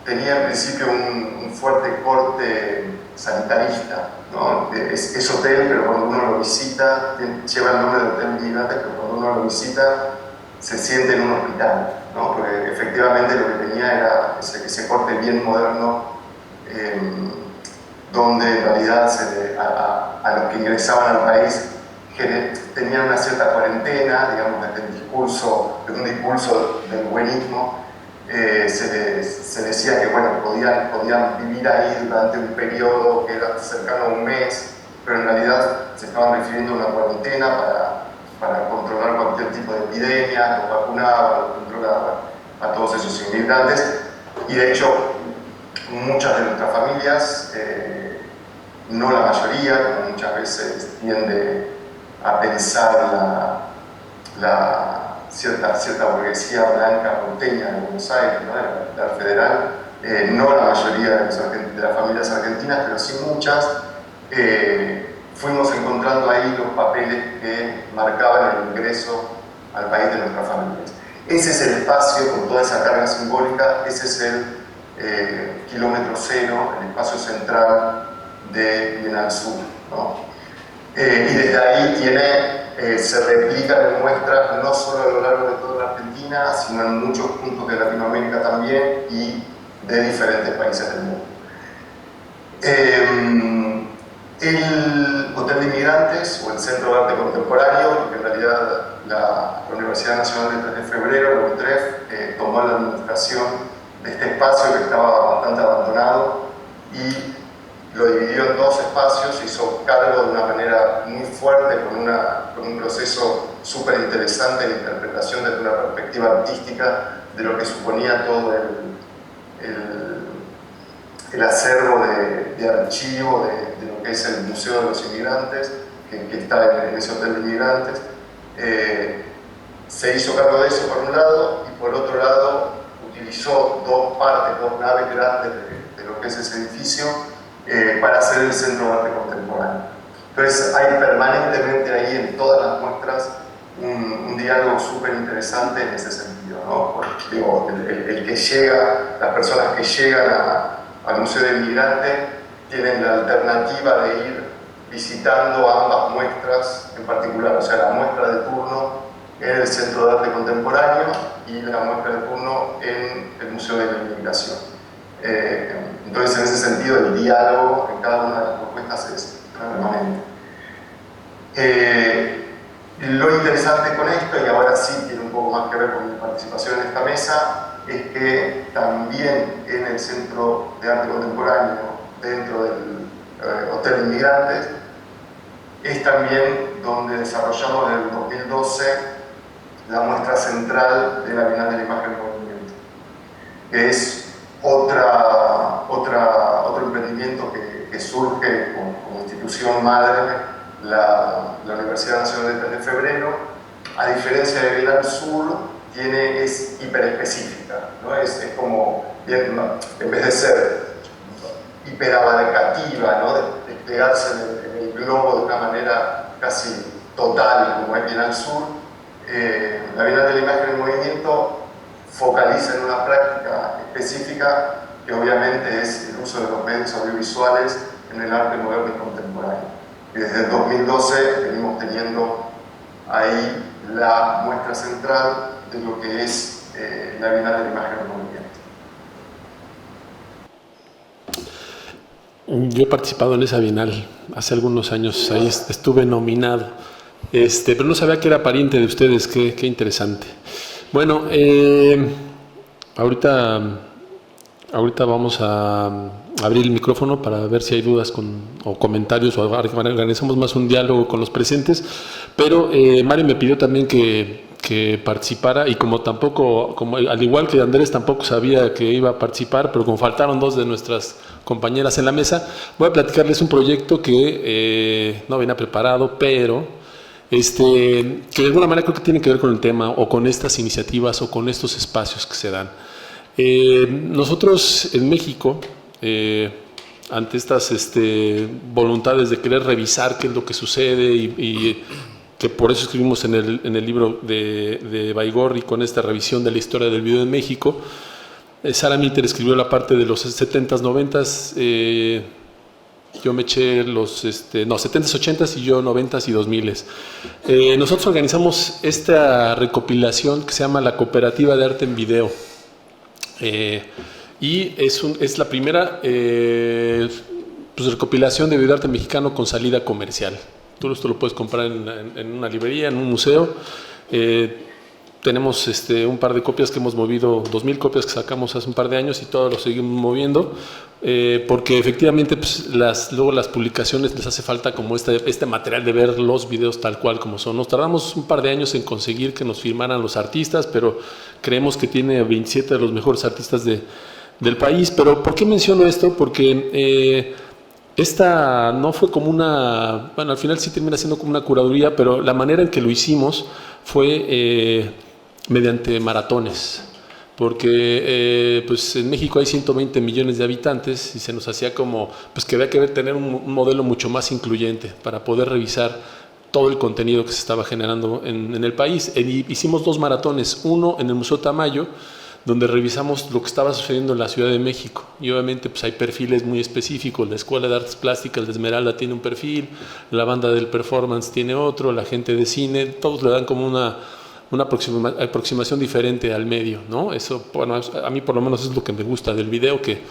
S5: tenía en principio un fuerte corte sanitarista, ¿no? Es hotel, pero cuando uno lo visita, lleva el nombre de Hotel Inmigrantes, pero cuando uno lo visita se siente en un hospital, ¿no? Porque efectivamente lo que tenía era ese corte bien moderno, donde en realidad a los que ingresaban al país tenían una cierta cuarentena, digamos, de un discurso del buenismo. Se decía que bueno, podían vivir ahí durante un periodo que era cercano a un mes, pero en realidad se estaban refiriendo a una cuarentena para controlar cualquier tipo de epidemia, los vacunaban, los controlaban a todos esos inmigrantes. Y de hecho, muchas de nuestras familias, no la mayoría, como muchas veces tiende a pensar cierta burguesía blanca porteña de Buenos Aires, ¿no? De la federal, no la mayoría de las familias argentinas, pero sí muchas, fuimos encontrando ahí los papeles que marcaban el ingreso al país de nuestras familias. Ese es el espacio con toda esa carga simbólica, ese es el kilómetro cero, el espacio central de Bienal Sur, ¿no? Y desde ahí se replican en muestras no solo a lo largo de toda la Argentina, sino en muchos puntos de Latinoamérica también y de diferentes países del mundo. El Hotel de Inmigrantes o el Centro de Arte Contemporáneo, que en realidad la Universidad Nacional del 3 de Febrero, la UNTREF, tomó la administración de este espacio que estaba bastante abandonado y lo dividió en dos espacios, hizo cargo de una manera muy fuerte, con un proceso súper interesante de interpretación desde una perspectiva artística de lo que suponía todo el acervo de archivo de lo que es el Museo de los Inmigrantes, que está en ese Hotel de Inmigrantes. Se hizo cargo de eso por un lado, y por otro lado utilizó dos naves grandes de lo que es ese edificio, para hacer el Centro de Arte Contemporáneo. Entonces hay permanentemente ahí en todas las muestras un diálogo súper interesante en ese sentido, ¿no? Digo, el que llega, las personas que llegan al Museo del Inmigrante tienen la alternativa de ir visitando ambas muestras en particular, o sea, la muestra de turno en el Centro de Arte Contemporáneo y la muestra de turno en el Museo de la Inmigración. Entonces, en ese sentido, el diálogo en cada una de las propuestas es permanente. Lo interesante con esto, y ahora sí tiene un poco más que ver con mi participación en esta mesa, es que también en el Centro de Arte Contemporáneo, dentro del Hotel de Inmigrantes, es también donde desarrollamos en el 2012 la muestra central de la Bienal de la Imagen en Movimiento, que es otro emprendimiento que surge como institución madre, la Universidad Nacional del 3 de Febrero. A diferencia de Bienal Sur, es hiperespecífica, ¿no? Es como, bien, en vez de ser hiperabarcativa, ¿no? De desplegarse en el globo de una manera casi total, como es Bienal Sur, la Bienal de la Imagen en Movimiento focaliza en una práctica específica que obviamente es el uso de los medios audiovisuales en el arte moderno y contemporáneo. Y desde el 2012 venimos teniendo ahí la muestra central de lo que es la Bienal de la Imagen Económica.
S3: Yo he participado en esa Bienal hace algunos años, ahí estuve nominado, pero no sabía que era pariente de ustedes, qué interesante. Bueno, ahorita vamos a abrir el micrófono para ver si hay dudas o comentarios, o organizamos más un diálogo con los presentes, pero Mario me pidió también que participara, y como al igual que Andrés tampoco sabía que iba a participar, pero como faltaron dos de nuestras compañeras en la mesa, voy a platicarles un proyecto que no venía preparado, pero que de alguna manera creo que tiene que ver con el tema, o con estas iniciativas, o con estos espacios que se dan. Nosotros en México, ante estas voluntades de querer revisar qué es lo que sucede, y que por eso escribimos en el libro de Baigorri, con esta revisión de la historia del video en México, Sara Mitter escribió la parte de los 70s, 90s, yo me eché los 70s, 80s, y yo 90s y 2000s. Nosotros organizamos esta recopilación que se llama la Cooperativa de Arte en Video, y es la primera recopilación de videoarte mexicano con salida comercial. Tú esto lo puedes comprar en una librería, en un museo. Tenemos un par de copias que hemos movido, 2000 copias que sacamos hace un par de años, y todos lo seguimos moviendo, porque efectivamente pues, luego las publicaciones les hace falta como este material de ver los videos tal cual como son. Nos tardamos un par de años en conseguir que nos firmaran los artistas, pero creemos que tiene 27 de los mejores artistas del país. Pero ¿por qué menciono esto? Porque esta no fue como bueno, al final sí termina siendo como una curaduría, pero la manera en que lo hicimos fue mediante maratones, porque pues en México hay 120 millones de habitantes, y se nos hacía como pues que había que tener un modelo mucho más incluyente para poder revisar todo el contenido que se estaba generando en el país. Hicimos 2 maratones, uno en el Museo Tamayo, donde revisamos lo que estaba sucediendo en la Ciudad de México, y obviamente pues hay perfiles muy específicos. La Escuela de Artes Plásticas de Esmeralda tiene un perfil, la banda del performance tiene otro, la gente de cine, todos le dan como una aproximación diferente al medio, ¿no? Eso, bueno, a mí por lo menos es lo que me gusta del video, que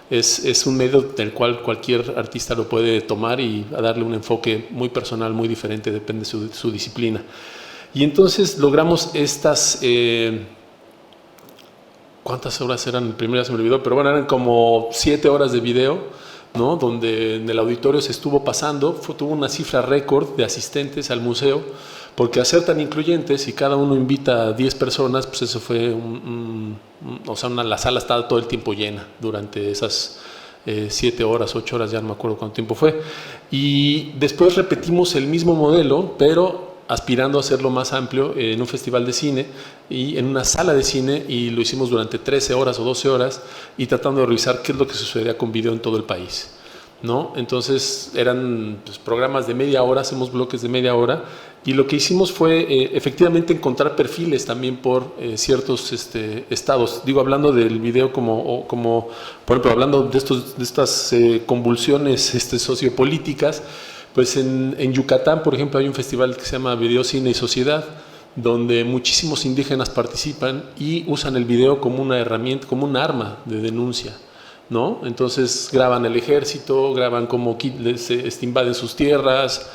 S3: es un medio del cual cualquier artista lo puede tomar y a darle un enfoque muy personal, muy diferente, depende de su disciplina. Y entonces logramos estas... ¿cuántas horas eran? Primero se me olvidó, pero bueno, eran como 7 horas de video, ¿no? Donde en el auditorio se estuvo pasando, tuvo una cifra récord de asistentes al museo, porque al ser tan incluyentes, y cada uno invita a 10 personas, pues eso fue la sala estaba todo el tiempo llena durante esas 7 horas, 8 horas, ya no me acuerdo cuánto tiempo fue. Y después repetimos el mismo modelo, pero aspirando a hacerlo más amplio en un festival de cine y en una sala de cine, y lo hicimos durante 13 horas o 12 horas, y tratando de revisar qué es lo que sucedía con video en todo el país, ¿no? Entonces eran pues, programas de media hora, hacemos bloques de media hora, y lo que hicimos fue efectivamente encontrar perfiles también por ciertos estados. Digo, hablando del video como por ejemplo, hablando de estas convulsiones sociopolíticas, pues en Yucatán, por ejemplo, hay un festival que se llama Video, Cine y Sociedad, donde muchísimos indígenas participan y usan el video como una herramienta, como un arma de denuncia, ¿no? Entonces graban el ejército, graban cómo les invaden sus tierras,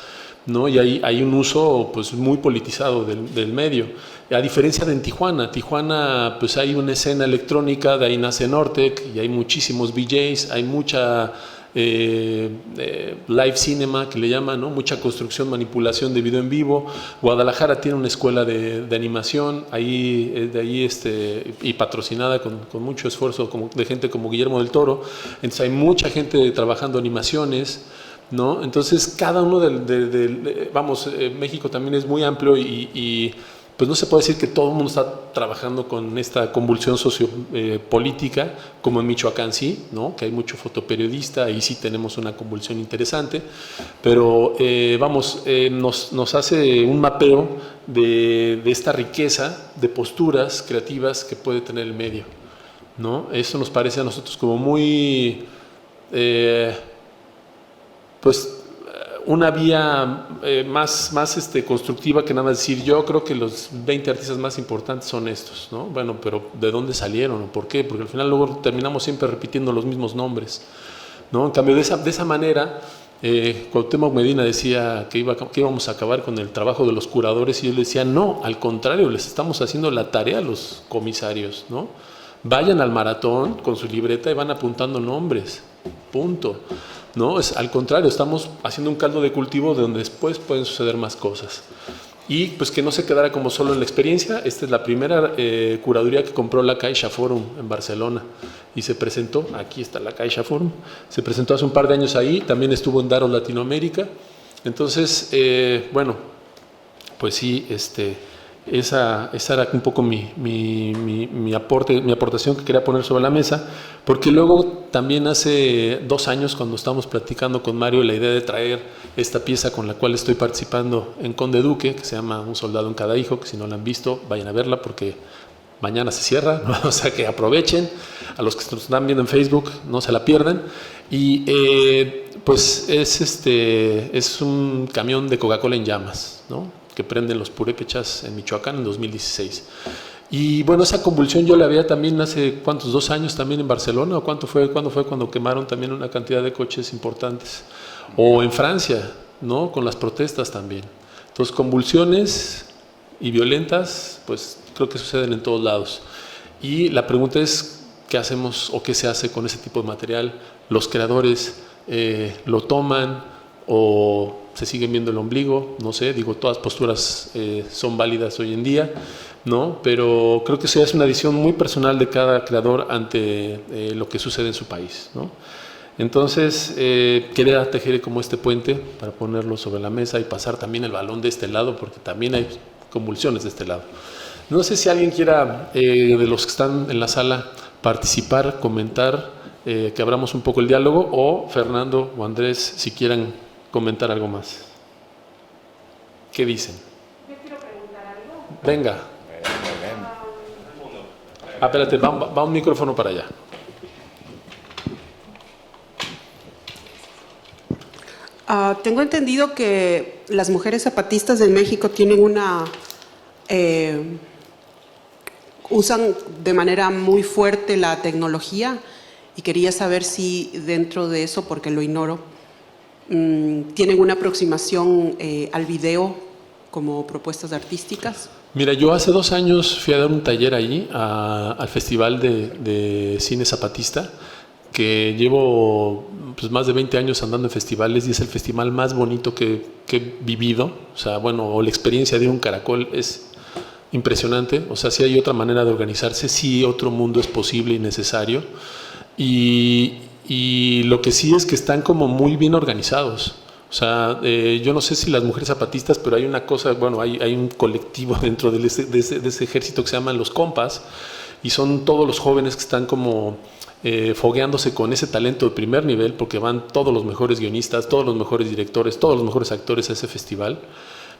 S3: ¿no? Y hay un uso pues muy politizado del medio. A diferencia de en Tijuana pues hay una escena electrónica, de ahí nace Nortec, y hay muchísimos VJs, hay mucha live cinema que le llaman, ¿no? Mucha construcción, manipulación de video en vivo. Guadalajara tiene una escuela de animación, de ahí y patrocinada con mucho esfuerzo de gente como Guillermo del Toro. Entonces hay mucha gente trabajando animaciones, ¿no? Entonces cada uno México también es muy amplio, y pues no se puede decir que todo el mundo está trabajando con esta convulsión sociopolítica, como en Michoacán sí, ¿no? Que hay mucho fotoperiodista, ahí sí tenemos una convulsión interesante, pero nos hace un mapeo de esta riqueza de posturas creativas que puede tener el medio, ¿no? Eso nos parece a nosotros como muy, pues, una vía más constructiva que nada más decir, yo creo que los 20 artistas más importantes son estos, ¿no? Bueno, pero ¿de dónde salieron o por qué? Porque al final luego terminamos siempre repitiendo los mismos nombres, ¿no? En cambio, de esa manera, Cuauhtémoc Medina decía que íbamos a acabar con el trabajo de los curadores, y yo le decía, no, al contrario, les estamos haciendo la tarea a los comisarios, ¿no? Vayan al maratón con su libreta y van apuntando nombres, punto. No, al contrario, estamos haciendo un caldo de cultivo de donde después pueden suceder más cosas. Y pues que no se quedara como solo en la experiencia. Esta es la primera curaduría que compró la Caixa Forum en Barcelona y se presentó, aquí está la Caixa Forum, se presentó hace un par de años ahí, también estuvo en Daros Latinoamérica. Entonces, bueno, pues sí, esa era un poco mi aportación que quería poner sobre la mesa, porque luego también hace 2 años, cuando estábamos platicando con Mario la idea de traer esta pieza con la cual estoy participando en Conde Duque, que se llama Un soldado en cada hijo, que si no la han visto, vayan a verla porque mañana se cierra, ¿no? O sea que aprovechen, a los que nos están viendo en Facebook, no se la pierdan. Y pues es un camión de Coca-Cola en llamas, ¿no? Que prenden los purépechas en Michoacán en 2016. Y bueno, esa convulsión yo la veía también hace, ¿cuántos? 2 años también en Barcelona, ¿o cuándo fue cuando quemaron también una cantidad de coches importantes? O en Francia, ¿no? Con las protestas también. Entonces, convulsiones y violentas, pues creo que suceden en todos lados. Y la pregunta es, ¿qué hacemos o qué se hace con ese tipo de material? Los creadores lo toman o se siguen viendo el ombligo, no sé, digo, todas posturas son válidas hoy en día, ¿no? Pero creo que eso es una visión muy personal de cada creador ante lo que sucede en su país, ¿no? Entonces, quería tejer como este puente para ponerlo sobre la mesa y pasar también el balón de este lado, porque también hay convulsiones de este lado. No sé si alguien quiera, de los que están en la sala, participar, comentar, que abramos un poco el diálogo, o Fernando o Andrés, si quieran comentar algo más. ¿Qué dicen?
S6: Yo quiero preguntar algo.
S3: Venga. Espérate, va un micrófono para allá.
S7: Tengo entendido que las mujeres zapatistas de México tienen usan de manera muy fuerte la tecnología, y quería saber si dentro de eso, porque lo ignoro, ¿tienen una aproximación al video como propuestas artísticas?
S3: Mira, yo hace 2 años fui a dar un taller allí al Festival de Cine Zapatista, que llevo pues, más de 20 años andando en festivales, y es el festival más bonito que he vivido. O sea, bueno, la experiencia de un caracol es impresionante. O sea, sí hay otra manera de organizarse, sí otro mundo es posible y necesario. Y lo que sí es que están como muy bien organizados. O sea, yo no sé si las mujeres zapatistas, pero hay una cosa, bueno, hay un colectivo dentro de ese ejército que se llaman los compas, y son todos los jóvenes que están como fogueándose con ese talento de primer nivel, porque van todos los mejores guionistas, todos los mejores directores, todos los mejores actores a ese festival,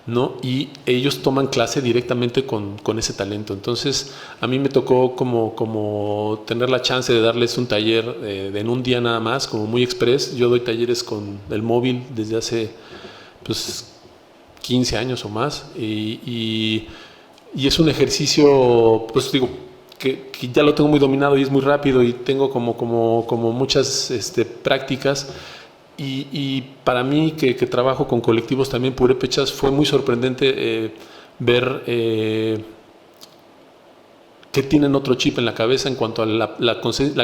S3: ¿no? Y ellos toman clase directamente con ese talento. Entonces, a mí me tocó como tener la chance de darles un taller en un día nada más, como muy express. Yo doy talleres con el móvil desde hace pues 15 años o más, y es un ejercicio, pues digo, que ya lo tengo muy dominado y es muy rápido, y tengo como muchas prácticas. Y para mí, que trabajo con colectivos también purépechas, fue muy sorprendente ver que tienen otro chip en la cabeza en cuanto a la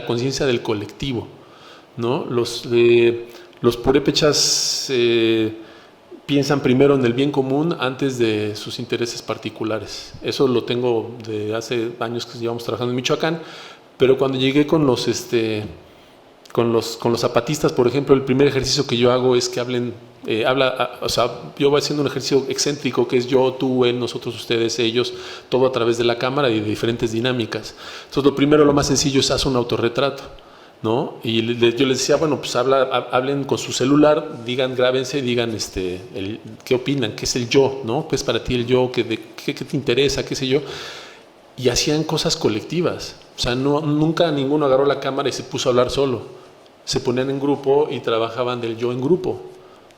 S3: conciencia del colectivo, ¿no? Los purépechas piensan primero en el bien común antes de sus intereses particulares. Eso lo tengo de hace años que llevamos trabajando en Michoacán, pero cuando llegué con los zapatistas, por ejemplo, el primer ejercicio que yo hago es que o sea, yo voy haciendo un ejercicio excéntrico que es yo, tú, él, nosotros, ustedes, ellos, todo a través de la cámara y de diferentes dinámicas. Entonces, lo primero, lo más sencillo es hacer un autorretrato, ¿no? Y yo les decía, bueno, pues hablen con su celular, grábense, digan qué opinan, qué es el yo, ¿no? ¿Qué es para ti el yo? ¿Qué te interesa? ¿Qué sé yo? Y hacían cosas colectivas. O sea, nunca ninguno agarró la cámara y se puso a hablar solo. Se ponían en grupo y trabajaban del yo en grupo,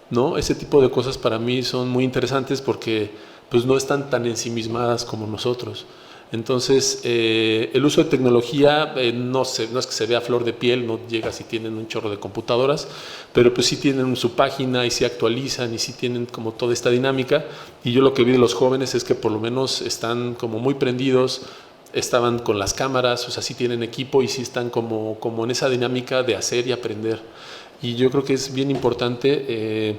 S3: ¿no? Ese tipo de cosas para mí son muy interesantes porque pues, no están tan ensimismadas como nosotros. Entonces, el uso de tecnología no es que se vea a flor de piel, no llega si tienen un chorro de computadoras, pero pues sí tienen su página y sí actualizan y sí tienen como toda esta dinámica. Y yo lo que vi de los jóvenes es que por lo menos están como muy prendidos, estaban con las cámaras, o sea, sí tienen equipo y sí están como en esa dinámica de hacer y aprender. Y yo creo que es bien importante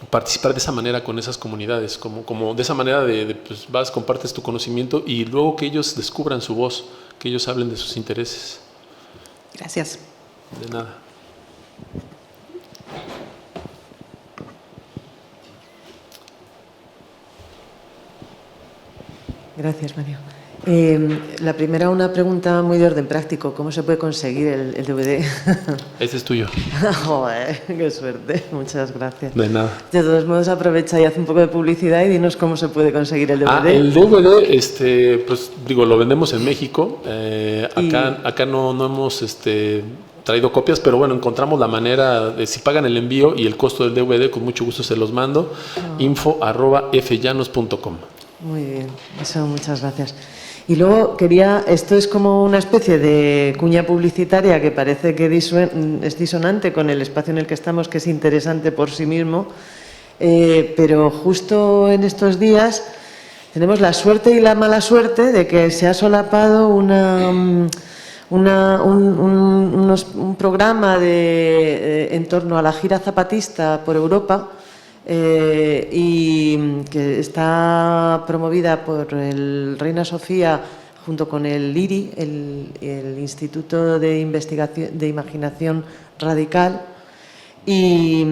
S3: participar de esa manera con esas comunidades, como de esa manera pues vas, compartes tu conocimiento y luego que ellos descubran su voz, que ellos hablen de sus intereses.
S7: Gracias.
S3: De nada.
S8: Gracias, Mario. La primera, una pregunta muy de orden práctico. ¿Cómo se puede conseguir el DVD?
S3: Este es tuyo.
S8: Joder, qué suerte. Muchas gracias.
S3: De nada.
S8: De todos modos, aprovecha y hace un poco de publicidad y dinos cómo se puede conseguir el DVD.
S3: El DVD, pues digo, lo vendemos en México. Acá no hemos traído copias, pero bueno, encontramos la manera de si pagan el envío y el costo del DVD, con mucho gusto se los mando. info@fllanos.com.
S8: Muy bien, eso, muchas gracias. Y luego esto es como una especie de cuña publicitaria que parece que es disonante con el espacio en el que estamos, que es interesante por sí mismo, pero justo en estos días tenemos la suerte y la mala suerte de que se ha solapado un programa en torno a la gira zapatista por Europa, y que está promovida por el Reina Sofía junto con el IRI, el Instituto de Investigación de Imaginación Radical, y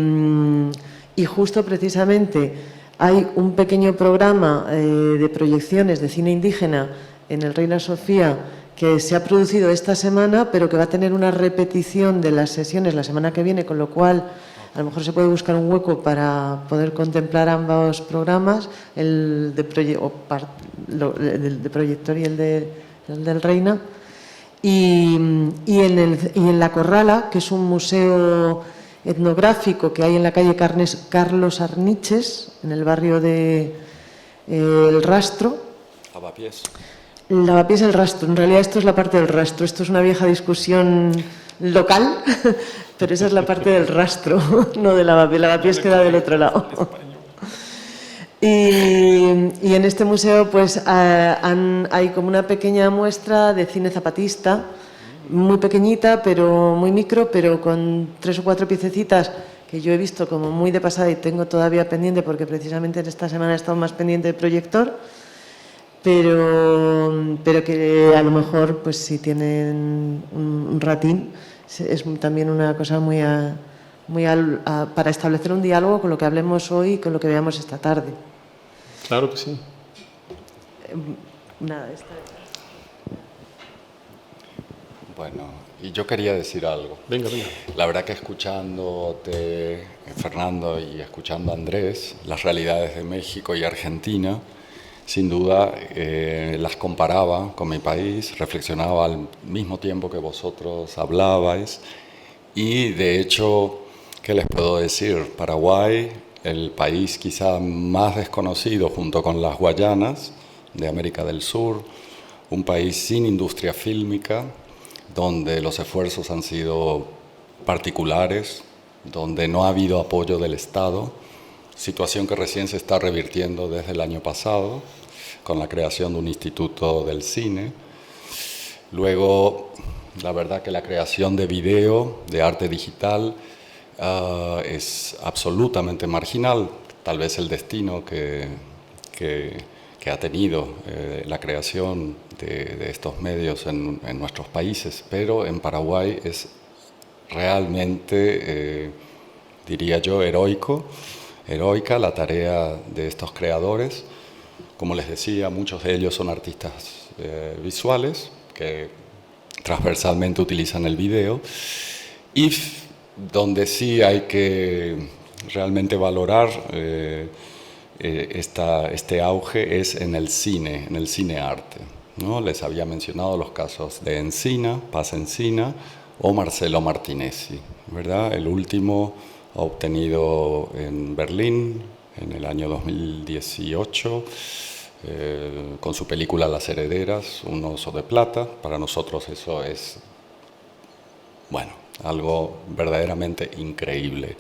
S8: justo precisamente hay un pequeño programa de proyecciones de cine indígena en el Reina Sofía que se ha producido esta semana, pero que va a tener una repetición de las sesiones la semana que viene, con lo cual a lo mejor se puede buscar un hueco para poder contemplar ambos programas, el de Proyector y el del Reina. Y en La Corrala, que es un museo etnográfico que hay en la calle Carlos Arniches, en el barrio de El Rastro.
S4: Lavapiés.
S8: Lavapiés El Rastro. En realidad esto es la parte del rastro. Esto es una vieja discusión local, pero esa es la parte del rastro, no de Lavapiés. Lavapiés queda del otro lado. Y en este museo pues hay como una pequeña muestra de cine zapatista, muy pequeñita, pero muy micro, pero con 3 o 4 piececitas que yo he visto como muy de pasada y tengo todavía pendiente, porque precisamente en esta semana he estado más pendiente de Proyector, pero que a lo mejor, pues si tienen un ratín, es también una cosa para establecer un diálogo con lo que hablemos hoy y con lo que veamos esta tarde.
S3: Claro que sí.
S4: Bueno, y yo quería decir algo.
S3: Venga.
S4: La verdad que escuchándote, Fernando, y escuchando a Andrés, las realidades de México y Argentina, sin duda las comparaba con mi país, reflexionaba al mismo tiempo que vosotros hablabais, y de hecho, ¿qué les puedo decir? Paraguay, el país quizá más desconocido junto con las Guayanas de América del Sur, un país sin industria fílmica, donde los esfuerzos han sido particulares, donde no ha habido apoyo del Estado, situación que recién se está revirtiendo desde el año pasado, con la creación de un instituto del cine. Luego, la verdad que la creación de video, de arte digital, es absolutamente marginal. Tal vez el destino que ha tenido la creación de estos medios en nuestros países, pero en Paraguay es realmente, diría yo, heroica la tarea de estos creadores. Como les decía, muchos de ellos son artistas visuales que transversalmente utilizan el video, y donde sí hay que realmente valorar este auge es en el cine arte, ¿no? Les había mencionado los casos de Encina, Paz Encina o Marcelo Martinezzi, ¿verdad? El último obtenido en Berlín en el año 2018, con su película Las Herederas, un oso de plata. Para nosotros eso es, bueno, algo verdaderamente increíble.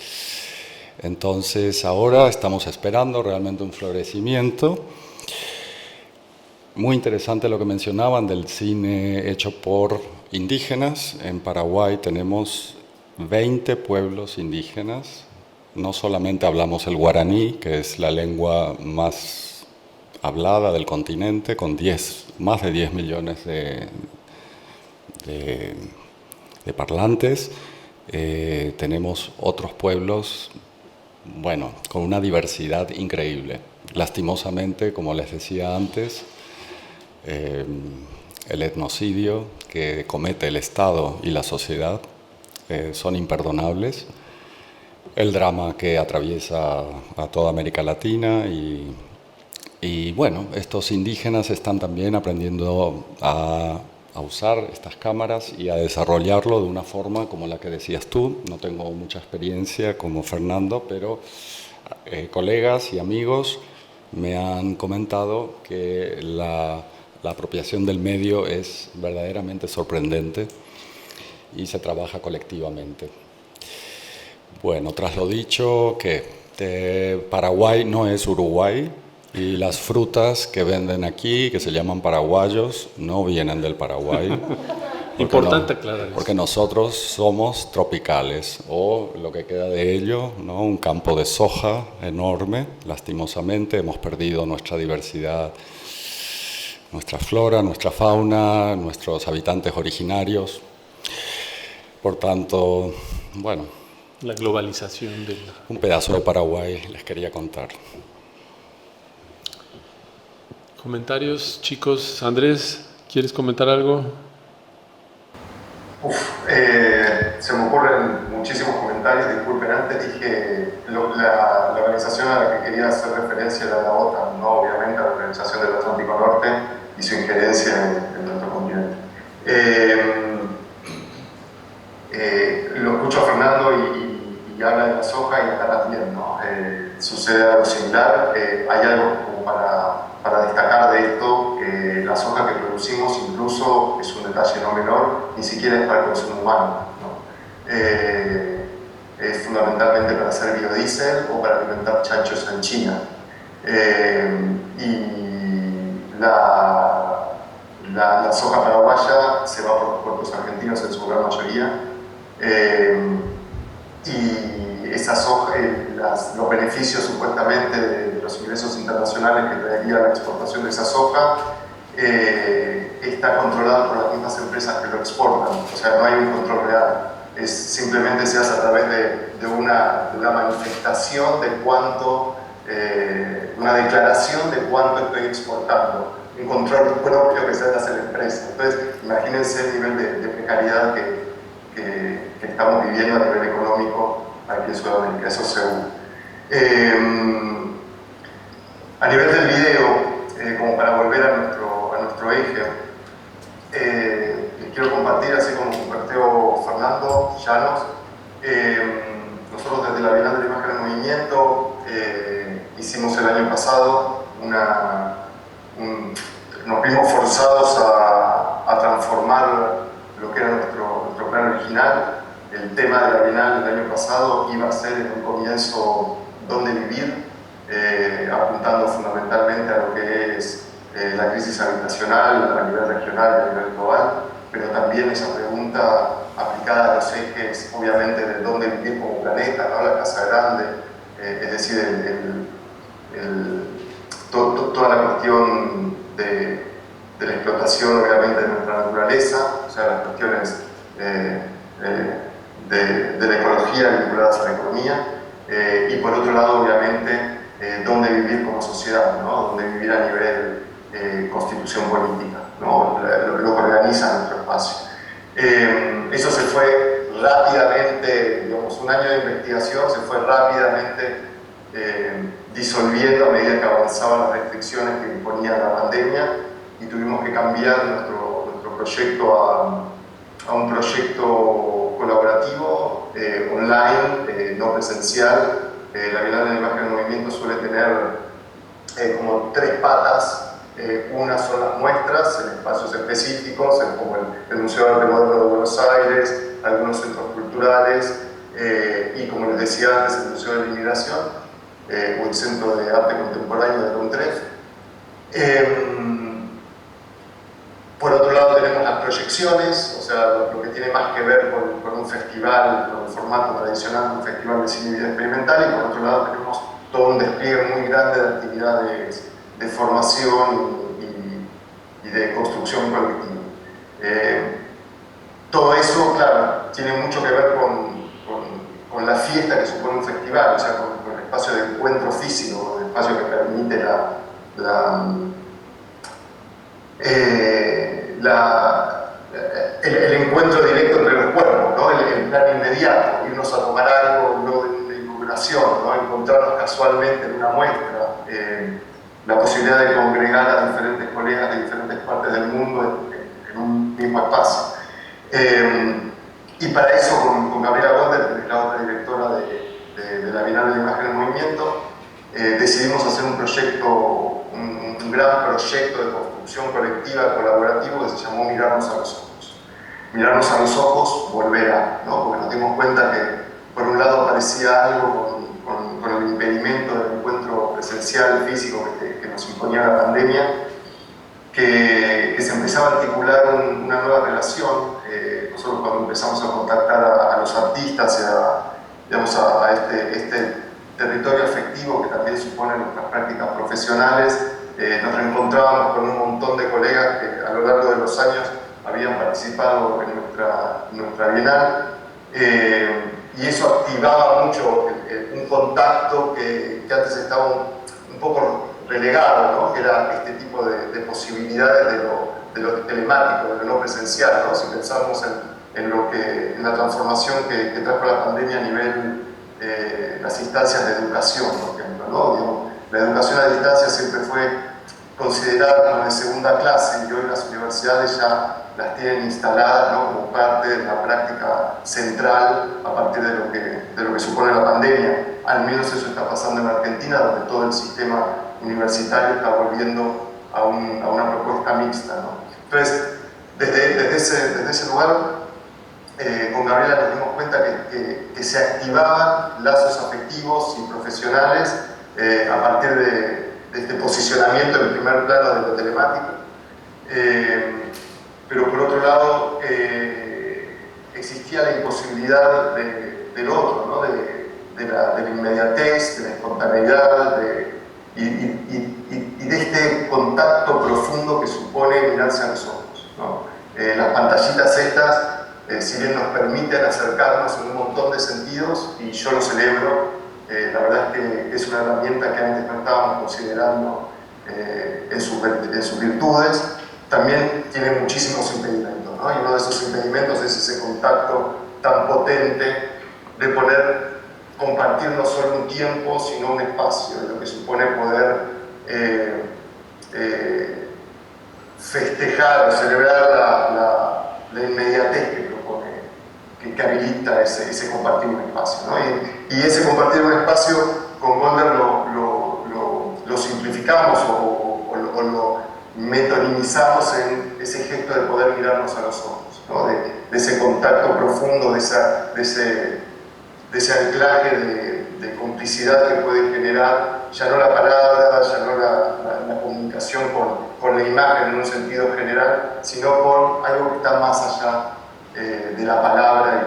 S4: Entonces ahora estamos esperando realmente un florecimiento. Muy interesante lo que mencionaban del cine hecho por indígenas. En Paraguay tenemos 20 pueblos indígenas. No solamente hablamos el guaraní, que es la lengua más hablada del continente, con más de 10 millones de parlantes. Tenemos otros pueblos, bueno, con una diversidad increíble. Lastimosamente, como les decía antes, el etnocidio que comete el Estado y la sociedad son imperdonables. El drama que atraviesa a toda América Latina y bueno, estos indígenas están también aprendiendo a usar estas cámaras y a desarrollarlo de una forma como la que decías tú. No tengo mucha experiencia como Fernando, pero colegas y amigos me han comentado que la apropiación del medio es verdaderamente sorprendente y se trabaja colectivamente. Bueno, tras lo dicho, que Paraguay no es Uruguay y las frutas que venden aquí, que se llaman paraguayos, no vienen del Paraguay.
S3: Importante aclarar eso.
S4: Porque nosotros somos tropicales, o lo que queda de ello, ¿no? Un campo de soja enorme. Lastimosamente hemos perdido nuestra diversidad, nuestra flora, nuestra fauna, nuestros habitantes originarios. Por tanto, bueno,
S3: la globalización del...
S4: un pedazo de Paraguay les quería contar.
S3: Comentarios, chicos. Andrés, ¿quieres comentar algo?
S5: Se me ocurren muchísimos comentarios. Disculpen, antes dije la organización a la que quería hacer referencia era la OTAN, no obviamente a la Organización del Atlántico Norte y su injerencia en nuestro continente. Lo escucho a Fernando y habla de la soja y está bien, ¿no? Sucede algo similar. Hay algo como para destacar de esto. La soja que producimos incluso es un detalle no menor, ni siquiera es para el consumo humano, ¿no? Es fundamentalmente para hacer biodiesel o para alimentar chanchos en China. Y la soja paraguaya se va por los puertos argentinos en su gran mayoría. Y esa soja, los beneficios supuestamente de los ingresos internacionales que traería la exportación de esa soja está controlado por las mismas empresas que lo exportan, o sea, no hay un control real, simplemente se hace a través de una manifestación de cuánto, una declaración de cuánto estoy exportando, un control propio que se hace la empresa. Entonces, imagínense el nivel de precariedad que estamos viviendo a nivel económico aquí en Sudamérica, eso seguro. A nivel del video, como para volver a nuestro eje, les quiero compartir, así como compartió Fernando Llanos, nosotros desde la Bienal de la Imagen en Movimiento hicimos el año pasado nos vimos forzados a transformar lo que era nuestro plan original. El tema de la Bienal del año pasado iba a ser en un comienzo dónde vivir, apuntando fundamentalmente a lo que es la crisis habitacional a nivel regional y a nivel global, pero también esa pregunta aplicada a los ejes, obviamente, de dónde vivir como planeta, ¿no? La casa grande, es decir, toda la cuestión de la explotación, obviamente, de nuestra naturaleza, o sea, las cuestiones de la ecología vinculadas a la economía, y por otro lado, obviamente, dónde vivir como sociedad, ¿no? Dónde vivir a nivel constitución política, ¿no? Lo que organiza nuestro espacio. Eso se fue rápidamente, digamos, un año de investigación se fue rápidamente disolviendo a medida que avanzaban las restricciones que imponía la pandemia, y tuvimos que cambiar nuestro proyecto a un proyecto colaborativo online, no presencial. La Bienal de la Imagen en Movimiento suele tener como 3 patas. Una son las muestras en espacios específicos, como el Museo de Arte Moderno de Buenos Aires, algunos centros culturales, y como les decía antes, el Museo de la Inmigración, o el Centro de Arte Contemporáneo de Londres. Por otro lado tenemos las proyecciones, o sea, lo que tiene más que ver con un festival, con el formato tradicional de un festival de cine y vida experimental, y por otro lado tenemos todo un despliegue muy grande de actividades de formación y de construcción colectiva. Todo eso, claro, tiene mucho que ver con la fiesta que supone un festival, o sea, con el espacio de encuentro físico, el espacio que permite el encuentro directo entre los cuerpos, ¿no? El plan inmediato, irnos a tomar algo luego de una inauguración, ¿no? Encontrarnos casualmente en una muestra, la posibilidad de congregar a diferentes colegas de diferentes partes del mundo en un mismo espacio. Y para eso, con Gabriela Golder, que es la otra directora de la Bienal de la Imagen en Movimiento, decidimos hacer un proyecto, un gran proyecto de construcción colectiva, colaborativo, que se llamó Mirarnos a los Ojos. Mirarnos a los ojos, volver a, ¿no? Porque nos dimos cuenta que, por un lado, aparecía algo con el impedimento del encuentro presencial, físico, que nos imponía la pandemia, que se empezaba a articular una nueva relación. Nosotros, cuando empezamos a contactar a los artistas y a este territorio afectivo que también supone nuestras prácticas profesionales, nos reencontrábamos con un montón de colegas que a lo largo de los años habían participado en nuestra Bienal, y eso activaba mucho un contacto que antes estaba un poco relegado, ¿no? Que era este tipo de posibilidades de lo telemático, de lo no presencial, ¿no? Si pensamos en la transformación que trajo la pandemia a nivel las instancias de educación, por ejemplo, ¿no? Digamos, la educación a distancia siempre fue considerada como de segunda clase, y hoy las universidades ya las tienen instaladas, ¿no? Como parte de la práctica central a partir de lo que supone la pandemia. Al menos eso está pasando en Argentina, donde todo el sistema universitario está volviendo a una propuesta mixta, ¿no? Entonces, desde ese lugar, con Gabriela nos dimos cuenta que se activaban lazos afectivos y profesionales a partir de este posicionamiento en primer plano de lo telemático. Pero por otro lado, existía la imposibilidad del otro, ¿no? de la inmediatez, de la espontaneidad, y de este contacto profundo que supone mirarse a los ojos, ¿no? Las pantallitas estas, si bien nos permiten acercarnos en un montón de sentidos, y yo lo celebro, la verdad es que es una herramienta que antes no estábamos considerando en sus virtudes, también tiene muchísimos impedimentos, ¿no? Y uno de esos impedimentos es ese contacto tan potente de poder compartir no solo un tiempo, sino un espacio, de lo que supone poder festejar o celebrar la inmediatez que propone, que habilita ese compartir un espacio, ¿no? Y ese compartir un espacio con Golder lo simplificamos o lo metonimizamos en ese gesto de poder mirarnos a los ojos, ¿no? De ese contacto profundo, de ese anclaje de complicidad que puede generar ya no la palabra, ya no la comunicación con la imagen en un sentido general, sino con algo que está más allá de la palabra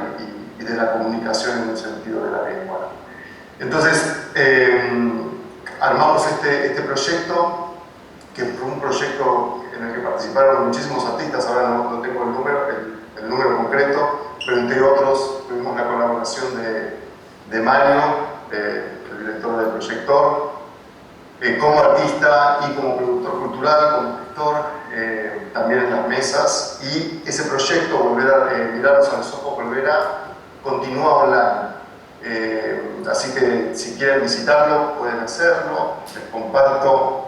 S5: y de la comunicación en un sentido de la lengua. Entonces, armamos este proyecto, que fue un proyecto en el que participaron muchísimos artistas. Ahora no tengo el número concreto, pero entre otros tuvimos la colaboración de Mario, el director del Proyector, como artista y como productor cultural, como gestor, también en las mesas. Y ese proyecto, Mirarnos a los Ojos, continúa online. Así que si quieren visitarlo, pueden hacerlo. Les comparto.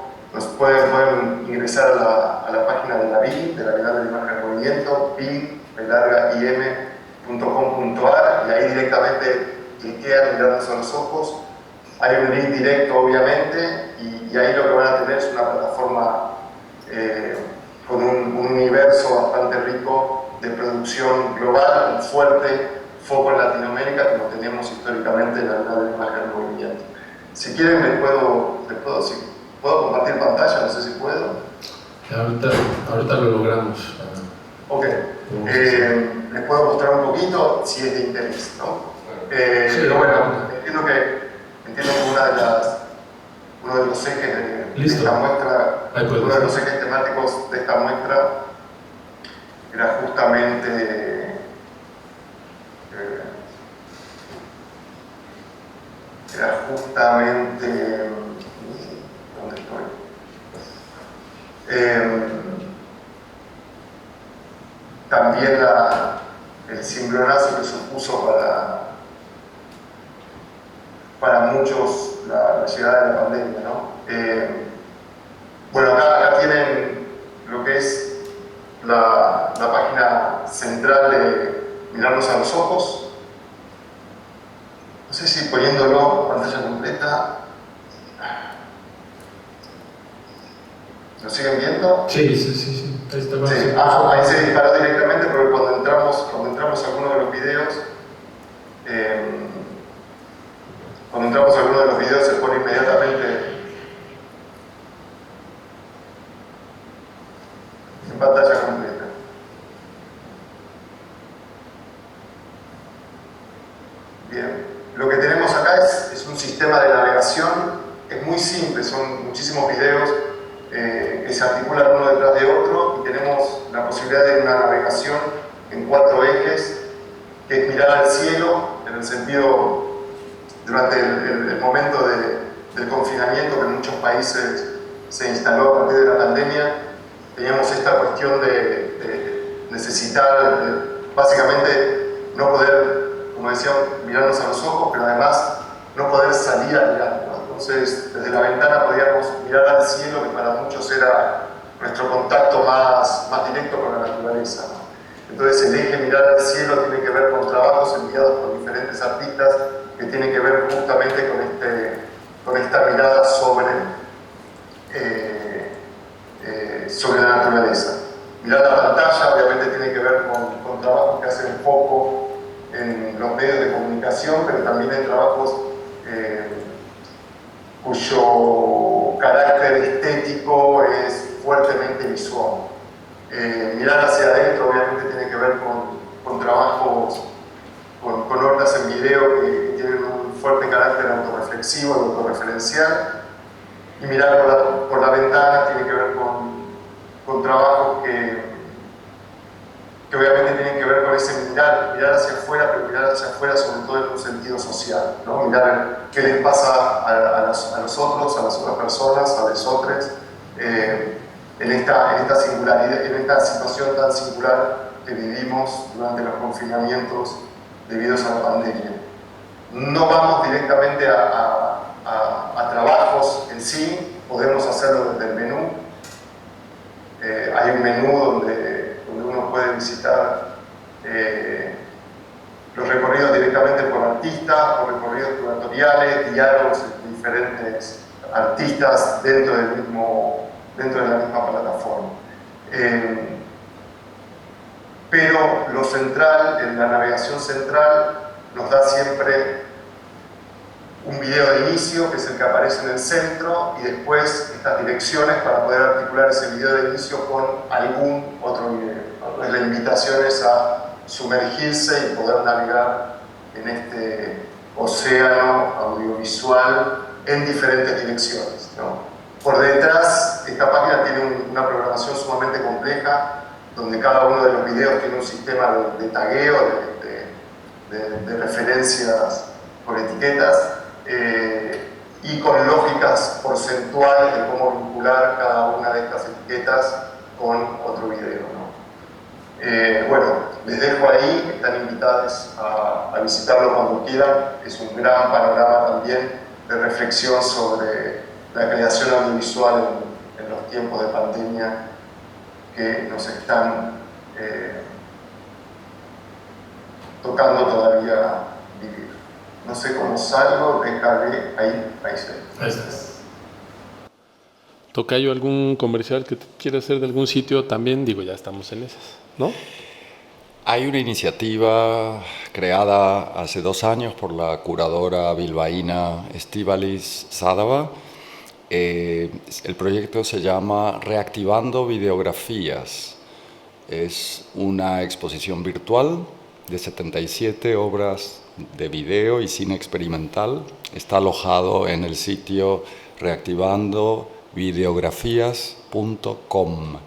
S5: Pueden ingresar a la página de la BIM, de la Bienal de la Imagen en Movimiento, BIM, y ahí directamente cliquean mirarnos a los ojos. Hay un link directo, obviamente, y ahí lo que van a tener es una plataforma con un universo bastante rico de producción global, un fuerte foco en Latinoamérica, como tenemos históricamente en la imagen del movimiento. Si quieren, si puedo compartir pantalla, no sé si puedo.
S3: Ahorita lo logramos.
S5: Ok. Les puedo mostrar un poquito si es de interés, ¿no? Pero bueno, entiendo que uno de los ejes de esta muestra, uno de los ejes temáticos de esta muestra era justamente ¿dónde estoy? También el cimbronazo que supuso para muchos la llegada de la pandemia, ¿no? Bueno, acá tienen lo que es la página central de Mirarnos a los Ojos. No sé si poniéndolo en pantalla completa. ¿Lo siguen viendo?
S3: Sí. Ahí está.
S5: Sí. Ahí se disparó directamente porque cuando entramos a alguno de los videos, se pone inmediatamente en pantalla completa. Bien, lo que tenemos acá es un sistema de navegación, es muy simple, son muchísimos videos que se articulan uno detrás de otro y tenemos la posibilidad de una navegación en 4 ejes, que es mirar al cielo, en el sentido, durante el momento del confinamiento que en muchos países se instaló a partir de la pandemia, teníamos esta cuestión de necesitar, básicamente, no poder, como decía, mirarnos a los ojos, pero además no poder salir a mirar, ¿no? Entonces, desde la ventana podíamos mirar al cielo, que para muchos era nuestro contacto más directo con la naturaleza, ¿no? Entonces, el eje mirar al cielo tiene que ver con trabajos enviados por diferentes artistas que tienen que ver justamente con esta mirada sobre la naturaleza. Mirar la pantalla obviamente tiene que ver con trabajos que hacen foco en los medios de comunicación, pero también en trabajos cuyo carácter estético es fuertemente visual. Mirar hacia adentro obviamente tiene que ver con trabajos, con obras en video que tienen un fuerte carácter autorreflexivo y autorreferencial. Y mirar por la ventana tiene que ver con trabajos que obviamente tienen que ver con ese mirar hacia afuera, pero mirar hacia afuera sobre todo en un sentido social, ¿no? Mirar qué les pasa a los otros, a las otras personas, a los otros, en esta singularidad, en esta situación tan singular que vivimos durante los confinamientos debidos a la pandemia. No vamos directamente a trabajos en sí, podemos hacerlo desde el menú. Hay un menú donde uno puede visitar los recorridos directamente por artistas, por recorridos curatoriales, diálogos entre diferentes artistas dentro de la misma plataforma. Pero lo central, en la navegación central, nos da siempre un video de inicio, que es el que aparece en el centro, y después estas direcciones para poder articular ese video de inicio con algún otro video. Entonces la invitación es a sumergirse y poder navegar en este océano audiovisual en diferentes direcciones, ¿no? Por detrás, esta página tiene una programación sumamente compleja, donde cada uno de los videos tiene un sistema de tagueo, de referencias por etiquetas, y con lógicas porcentuales de cómo vincular cada una de estas etiquetas con otro video, ¿no? Bueno, les dejo ahí, están invitados a visitarlo cuando quieran. Es un gran panorama también de reflexión sobre la creación audiovisual en los tiempos de pandemia que nos están tocando todavía vivir. No sé cómo salgo, déjale, ahí estoy.
S3: Ahí estás. ¿Tocayo algún comercial que te quiera hacer de algún sitio? También, digo, ya estamos en esas, ¿no?
S4: Hay una iniciativa creada hace 2 años por la curadora bilbaína Estíbaliz Sádava. El proyecto se llama Reactivando Videografías. Es una exposición virtual de 77 obras de video y cine experimental. Está alojado en el sitio reactivandovideografías.com.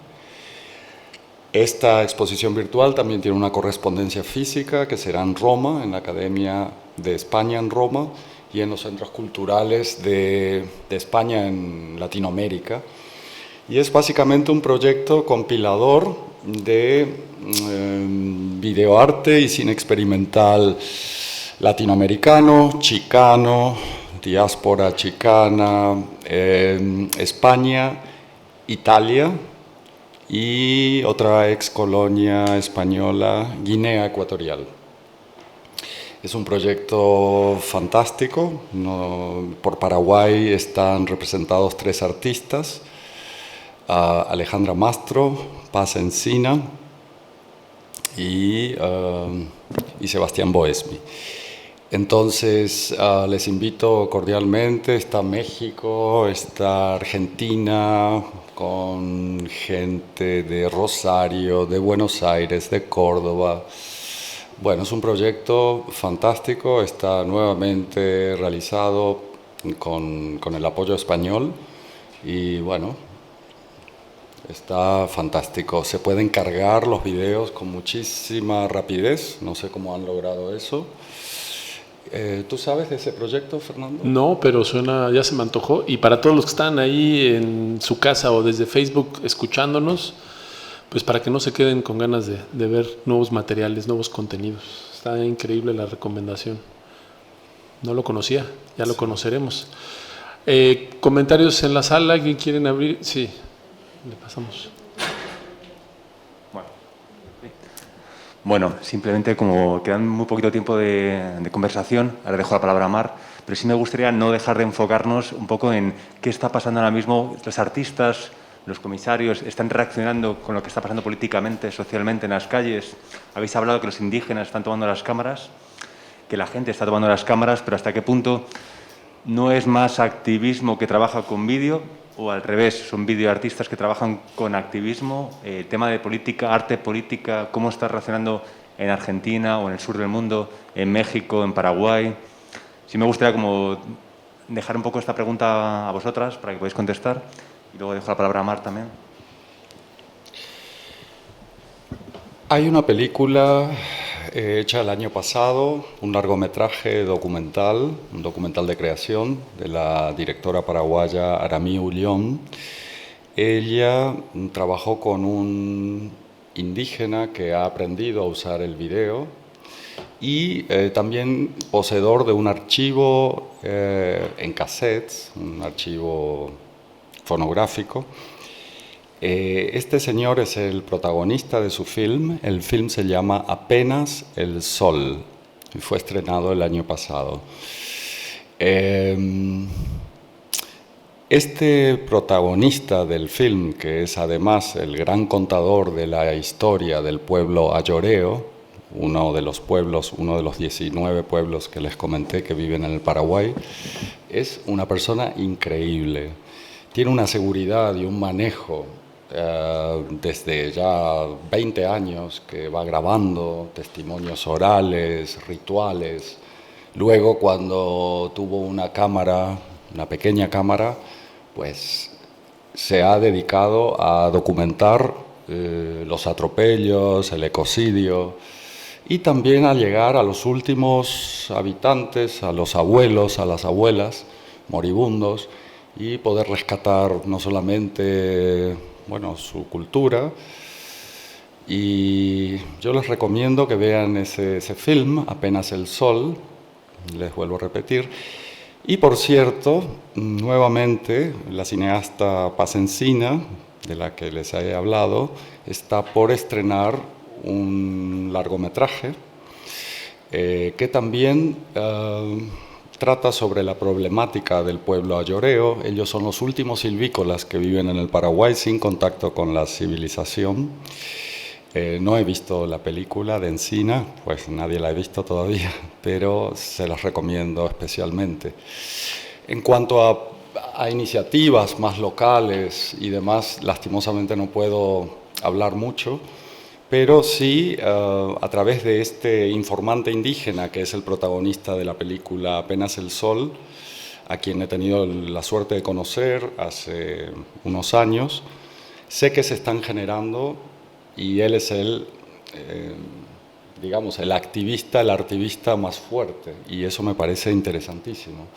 S4: Esta exposición virtual también tiene una correspondencia física que será en Roma, en la Academia de España en Roma y en los centros culturales de España en Latinoamérica. Y es básicamente un proyecto compilador de videoarte y cine experimental latinoamericano, chicano, diáspora chicana, España, Italia y otra ex colonia española, Guinea Ecuatorial. Es un proyecto fantástico. Por Paraguay están representados 3 artistas, Alejandra Mastro, Paz Encina y Sebastián Boesmi. Entonces, les invito cordialmente. Está México, está Argentina, con gente de Rosario, de Buenos Aires, de Córdoba. Bueno, es un proyecto fantástico, está nuevamente realizado con el apoyo español y bueno, está fantástico. Se pueden cargar los videos con muchísima rapidez, no sé cómo han logrado eso. ¿Tú sabes de ese proyecto, Fernando?
S3: No, pero suena, ya se me antojó. Y para todos los que están ahí en su casa o desde Facebook escuchándonos, pues para que no se queden con ganas de ver nuevos materiales, nuevos contenidos. Está increíble la recomendación. No lo conocía, ya lo conoceremos. Comentarios en la sala, ¿alguien quieren abrir? Sí, le pasamos.
S1: Bueno, simplemente como quedan muy poquito tiempo de conversación, ahora dejo la palabra a Mar, pero sí me gustaría no dejar de enfocarnos un poco en qué está pasando ahora mismo. Los artistas, los comisarios, están reaccionando con lo que está pasando políticamente, socialmente en las calles. Habéis hablado que los indígenas están tomando las cámaras, que la gente está tomando las cámaras, pero ¿hasta qué punto no es más activismo que trabaja con vídeo? O al revés, son videoartistas que trabajan con activismo, tema de política, arte política, cómo está reaccionando en Argentina o en el sur del mundo, en México, en Paraguay. Sí me gustaría como dejar un poco esta pregunta a vosotras para que podáis contestar y luego dejo la palabra a Mar también.
S4: Hay una película hecha el año pasado, un largometraje documental, un documental de creación de la directora paraguaya Aramí Ulión. Ella trabajó con un indígena que ha aprendido a usar el video y también poseedor de un archivo en cassettes, un archivo fonográfico. Este señor es el protagonista de su film. El film se llama Apenas el Sol y fue estrenado el año pasado. Este protagonista del film, que es además el gran contador de la historia del pueblo ayoreo, uno de los 19 pueblos que les comenté que viven en el Paraguay, es una persona increíble. Tiene una seguridad y un manejo desde ya 20 años que va grabando testimonios orales, rituales. Luego, cuando tuvo una cámara, una pequeña cámara, pues se ha dedicado a documentar los atropellos, el ecocidio y también a llegar a los últimos habitantes, a los abuelos, a las abuelas moribundos y poder rescatar no solamente su cultura. Y yo les recomiendo que vean ese film, Apenas el Sol, les vuelvo a repetir. Y por cierto, nuevamente, la cineasta Paz Encina, de la que les he hablado, está por estrenar un largometraje que también trata sobre la problemática del pueblo ayoreo. Ellos son los últimos silvícolas que viven en el Paraguay sin contacto con la civilización. No he visto la película de Encina, pues nadie la ha visto todavía, pero se las recomiendo especialmente. En cuanto a iniciativas más locales y demás, lastimosamente no puedo hablar mucho, pero sí a través de este informante indígena que es el protagonista de la película Apenas el Sol, a quien he tenido la suerte de conocer hace unos años, sé que se están generando, y él es digamos, el artivista más fuerte, y eso me parece interesantísimo.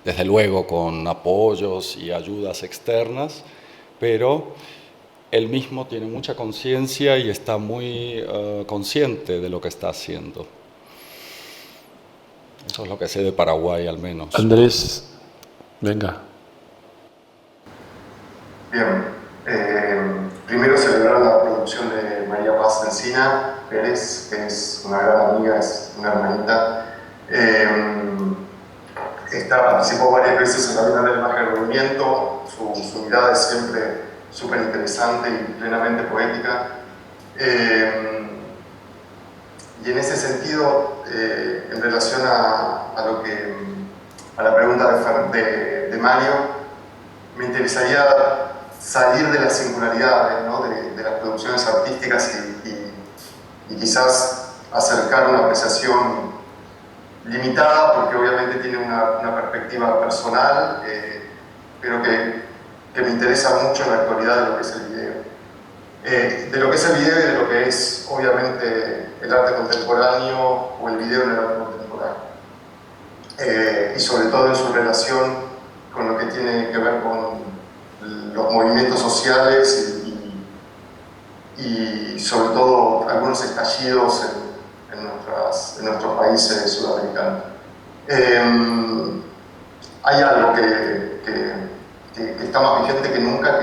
S4: Desde luego con apoyos y ayudas externas, pero él mismo tiene mucha conciencia y está muy consciente de lo que está haciendo. Eso es lo que sé de Paraguay, al menos.
S3: Andrés, venga.
S5: Bien. Primero celebrar la producción de María Paz Encina Pérez, que es una gran amiga, es una hermanita. Participó varias veces en la Bienal del Marca del Movimiento. Su mirada es siempre súper interesante y plenamente poética. Y en ese sentido, en relación a la pregunta de Mario, me interesaría salir de las singularidades, ¿no? de las producciones artísticas y quizás acercar una apreciación limitada, porque obviamente tiene una perspectiva personal, pero que me interesa mucho en la actualidad de lo que es el video. De lo que es el video y de lo que es obviamente el arte contemporáneo o el video en el arte contemporáneo. Y sobre todo en su relación con lo que tiene que ver con los movimientos sociales y sobre todo algunos estallidos en nuestros países sudamericanos. Hay algo que está más vigente que nunca,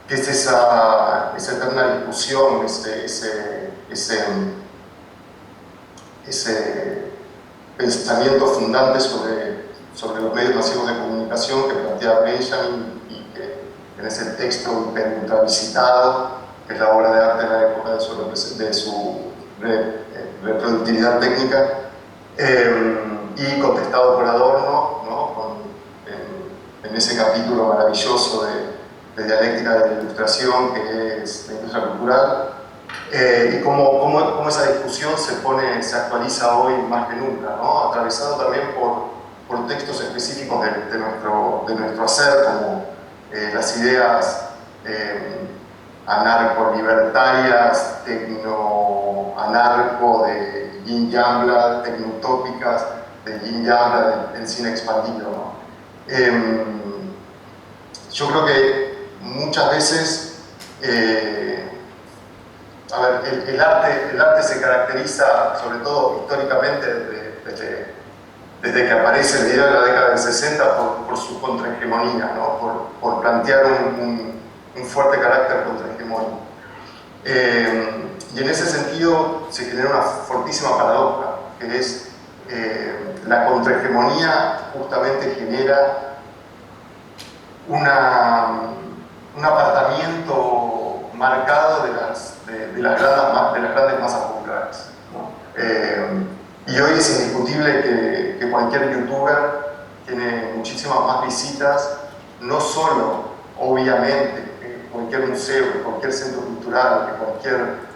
S5: que es esa eterna discusión, ese pensamiento fundante sobre los medios masivos de comunicación que plantea Benjamin y que en ese texto ultravisitado, que es la obra de arte en la época de su reproductividad técnica, y contestado por Adorno, ¿no? en ese capítulo maravilloso de dialéctica de la ilustración, que es la industria cultural, y cómo esa discusión se actualiza hoy más que nunca, ¿no? Atravesado también por textos específicos de nuestro hacer, como las ideas anarco-libertarias, tecno-anarco de Jim Yambla, tecno-utópicas de Jim Yambla, del cine expandido, ¿no? Yo creo que muchas veces el arte se caracteriza, sobre todo históricamente, desde que aparece el video de la década del 60 por su contrahegemonía, ¿no? por plantear un fuerte carácter contrahegemónico. Y en ese sentido se genera una fortísima paradoja, que es la contrahegemonía justamente genera un apartamiento marcado de las grandes masas populares, ¿no? Y hoy es indiscutible que cualquier youtuber tiene muchísimas más visitas, no solo, obviamente, que cualquier museo, que cualquier centro cultural, que cualquier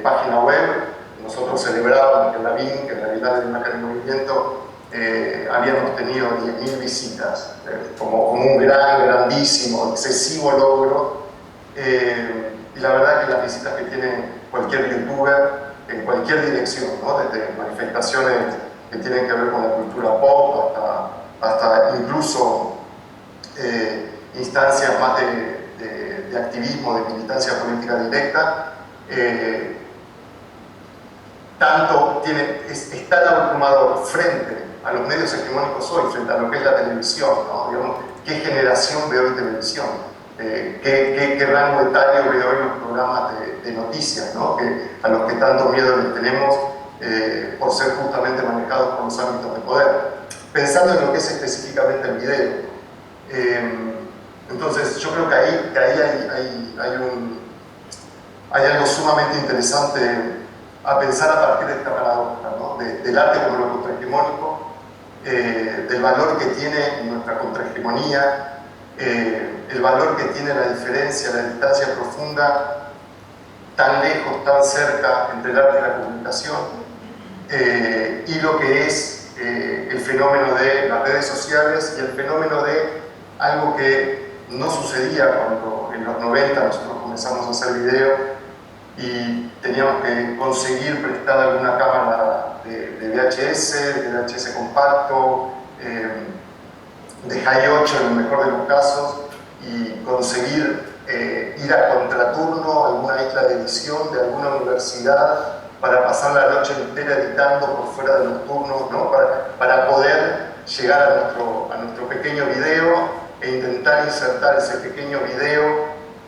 S5: página web. Nosotros celebrábamos que en la BIM, que en la Bienal de Imagen y Movimiento, habíamos tenido 10.000 visitas, como un grandísimo, excesivo logro. Y la verdad que las visitas que tiene cualquier youtuber en cualquier dirección, ¿no? Desde manifestaciones que tienen que ver con la cultura pop hasta incluso instancias más de activismo, de militancia política directa, está abrumado frente a los medios hegemónicos hoy, frente a lo que es la televisión, ¿no? Digamos, ¿qué generación ve hoy televisión? ¿Qué rango etario ve hoy los programas de noticias, ¿no? A los que tanto miedo les tenemos por ser justamente manejados por los ámbitos de poder. Pensando en lo que es específicamente el video. Entonces, yo creo que ahí hay algo sumamente interesante a pensar a partir de esta paradoja, ¿no? Del arte como lo contrahegemónico, del valor que tiene nuestra contrahegemonía, el valor que tiene la diferencia, la distancia profunda, tan lejos, tan cerca entre el arte y la comunicación, y lo que es el fenómeno de las redes sociales y el fenómeno de algo que no sucedía cuando en los 90 nosotros comenzamos a hacer video y teníamos que conseguir prestada alguna cámara de VHS compacto, de High 8 en el mejor de los casos, y conseguir ir a contraturno a alguna isla de edición de alguna universidad para pasar la noche entera editando por fuera de los turnos, ¿no? para poder llegar a nuestro pequeño video e intentar insertar ese pequeño video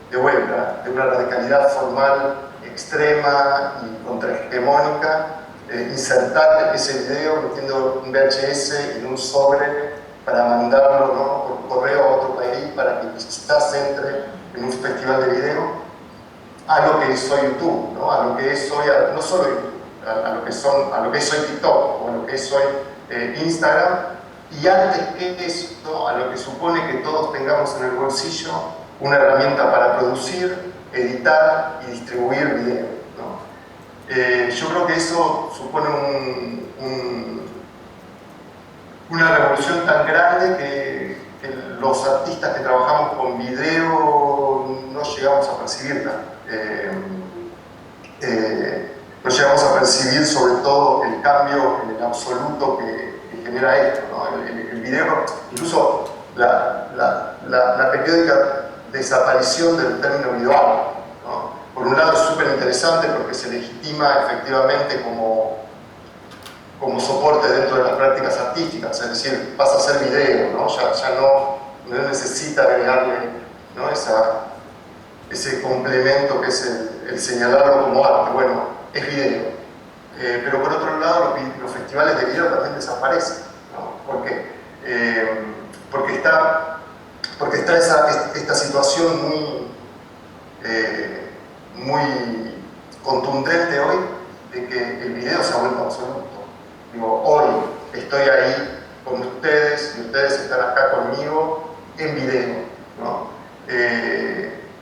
S5: de vuelta, de una radicalidad formal extrema y contrahegemónica, insertar ese video metiendo un VHS en un sobre para mandarlo, ¿no? por correo a otro país para que quizás entre en un festival de video, a lo que es hoy YouTube, ¿no? A lo que es hoy, no solo YouTube, a lo que es hoy TikTok o a lo que es hoy Instagram, y antes que eso, ¿no? A lo que supone que todos tengamos en el bolsillo una herramienta para producir, editar y distribuir video, ¿no? Yo creo que eso supone una revolución tan grande que los artistas que trabajamos con video no llegamos a percibirla. No llegamos a percibir sobre todo el cambio en el absoluto que genera esto, ¿no? El video, incluso la periódica desaparición del término videoarte, ¿no? Por un lado es súper interesante porque se legitima efectivamente como soporte dentro de las prácticas artísticas, es decir, pasa a ser video, ¿no? Ya no necesita agregarle, ¿no? ese complemento que es el señalarlo como arte. Bueno, es video. Pero por otro lado, los festivales de video también desaparecen, ¿no? ¿Por qué? Porque está esta situación muy contundente hoy de que el video se ha vuelto absoluto. Digo, hoy estoy ahí con ustedes y ustedes están acá conmigo en video, ¿no?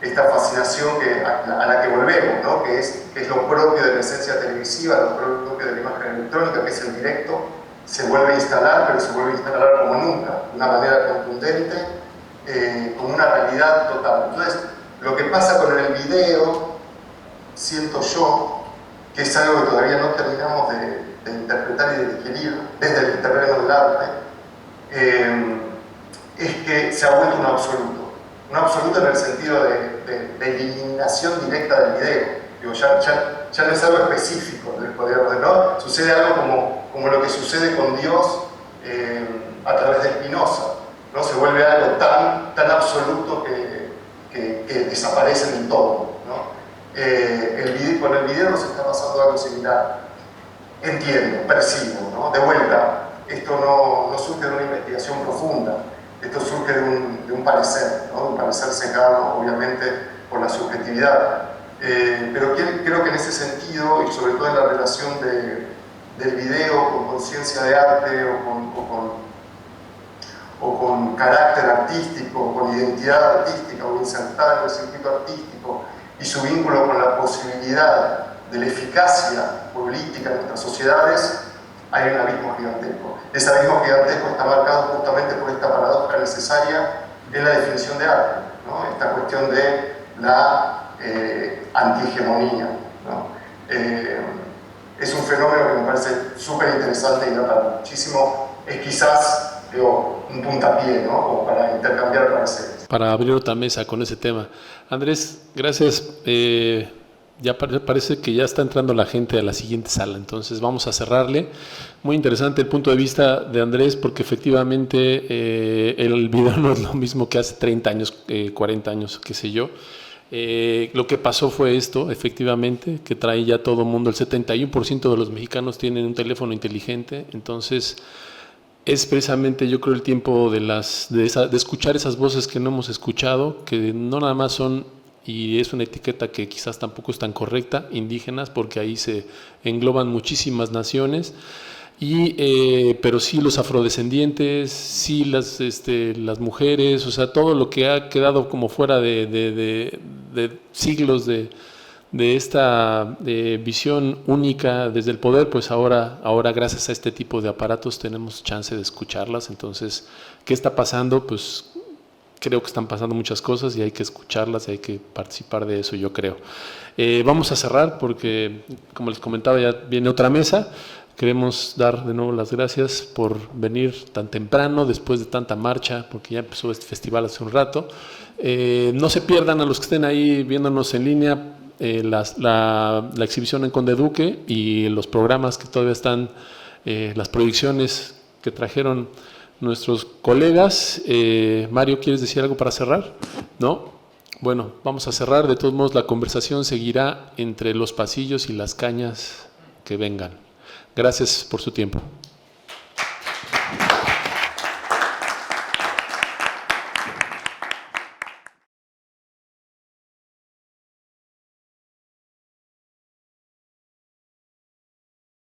S5: Esta fascinación a la que volvemos, ¿no? que es lo propio de la esencia televisiva, lo propio de la imagen electrónica, que es el directo, se vuelve a instalar, pero se vuelve a instalar como nunca, de una manera contundente, con una realidad total. Entonces, lo que pasa con el video, siento yo, que es algo que todavía no terminamos de interpretar y de digerir desde el terreno del arte, es que se ha vuelto un absoluto en el sentido de eliminación directa del video. Digo, ya no es algo específico del poder, ¿no? Sucede algo como lo que sucede con Dios a través de Spinoza, ¿no? Se vuelve algo tan absoluto que desaparece en todo, ¿no? Con el video nos está pasando algo similar. Entiendo, percibo, ¿no? De vuelta, esto no surge de una investigación profunda, esto surge de un parecer, ¿no? Un parecer sesgado, obviamente, por la subjetividad. Pero creo que en ese sentido, y sobre todo en la relación del video con conciencia de arte o con carácter artístico, o con identidad artística, o insertada en el circuito artístico, y su vínculo con la posibilidad de la eficacia política en nuestras sociedades, hay un abismo gigantesco. Ese abismo gigantesco está marcado justamente por esta paradoja necesaria en la definición de arte, ¿no? Esta cuestión de la antihegemonía, ¿no? Es un fenómeno que me parece súper interesante y da para muchísimo. Es quizás, un puntapié, ¿no? Como para intercambiar pareceres.
S3: Para abrir otra mesa con ese tema. Andrés, gracias. Ya parece que ya está entrando la gente a la siguiente sala, entonces vamos a cerrarle. Muy interesante el punto de vista de Andrés, porque efectivamente el video no es lo mismo que hace 30 años, 40 años, qué sé yo. Lo que pasó fue esto, efectivamente, que trae ya todo el mundo, el 71% de los mexicanos tienen un teléfono inteligente, entonces es precisamente, yo creo, el tiempo de escuchar esas voces que no hemos escuchado, que no nada más son, y es una etiqueta que quizás tampoco es tan correcta, indígenas, porque ahí se engloban muchísimas naciones, pero sí los afrodescendientes, sí las mujeres, o sea, todo lo que ha quedado como fuera de siglos de esta visión única desde el poder, pues ahora gracias a este tipo de aparatos tenemos chance de escucharlas. Entonces, ¿qué está pasando? Pues creo que están pasando muchas cosas y hay que escucharlas y hay que participar de eso, yo creo. Vamos a cerrar porque, como les comentaba, ya viene otra mesa. Queremos dar de nuevo las gracias por venir tan temprano, después de tanta marcha, porque ya empezó este festival hace un rato. No se pierdan, a los que estén ahí viéndonos en línea, la exhibición en Conde Duque y los programas que todavía están, las proyecciones que trajeron nuestros colegas. Mario, ¿quieres decir algo para cerrar? ¿No? Bueno, vamos a cerrar. De todos modos, la conversación seguirá entre los pasillos y las cañas que vengan. Gracias por su tiempo.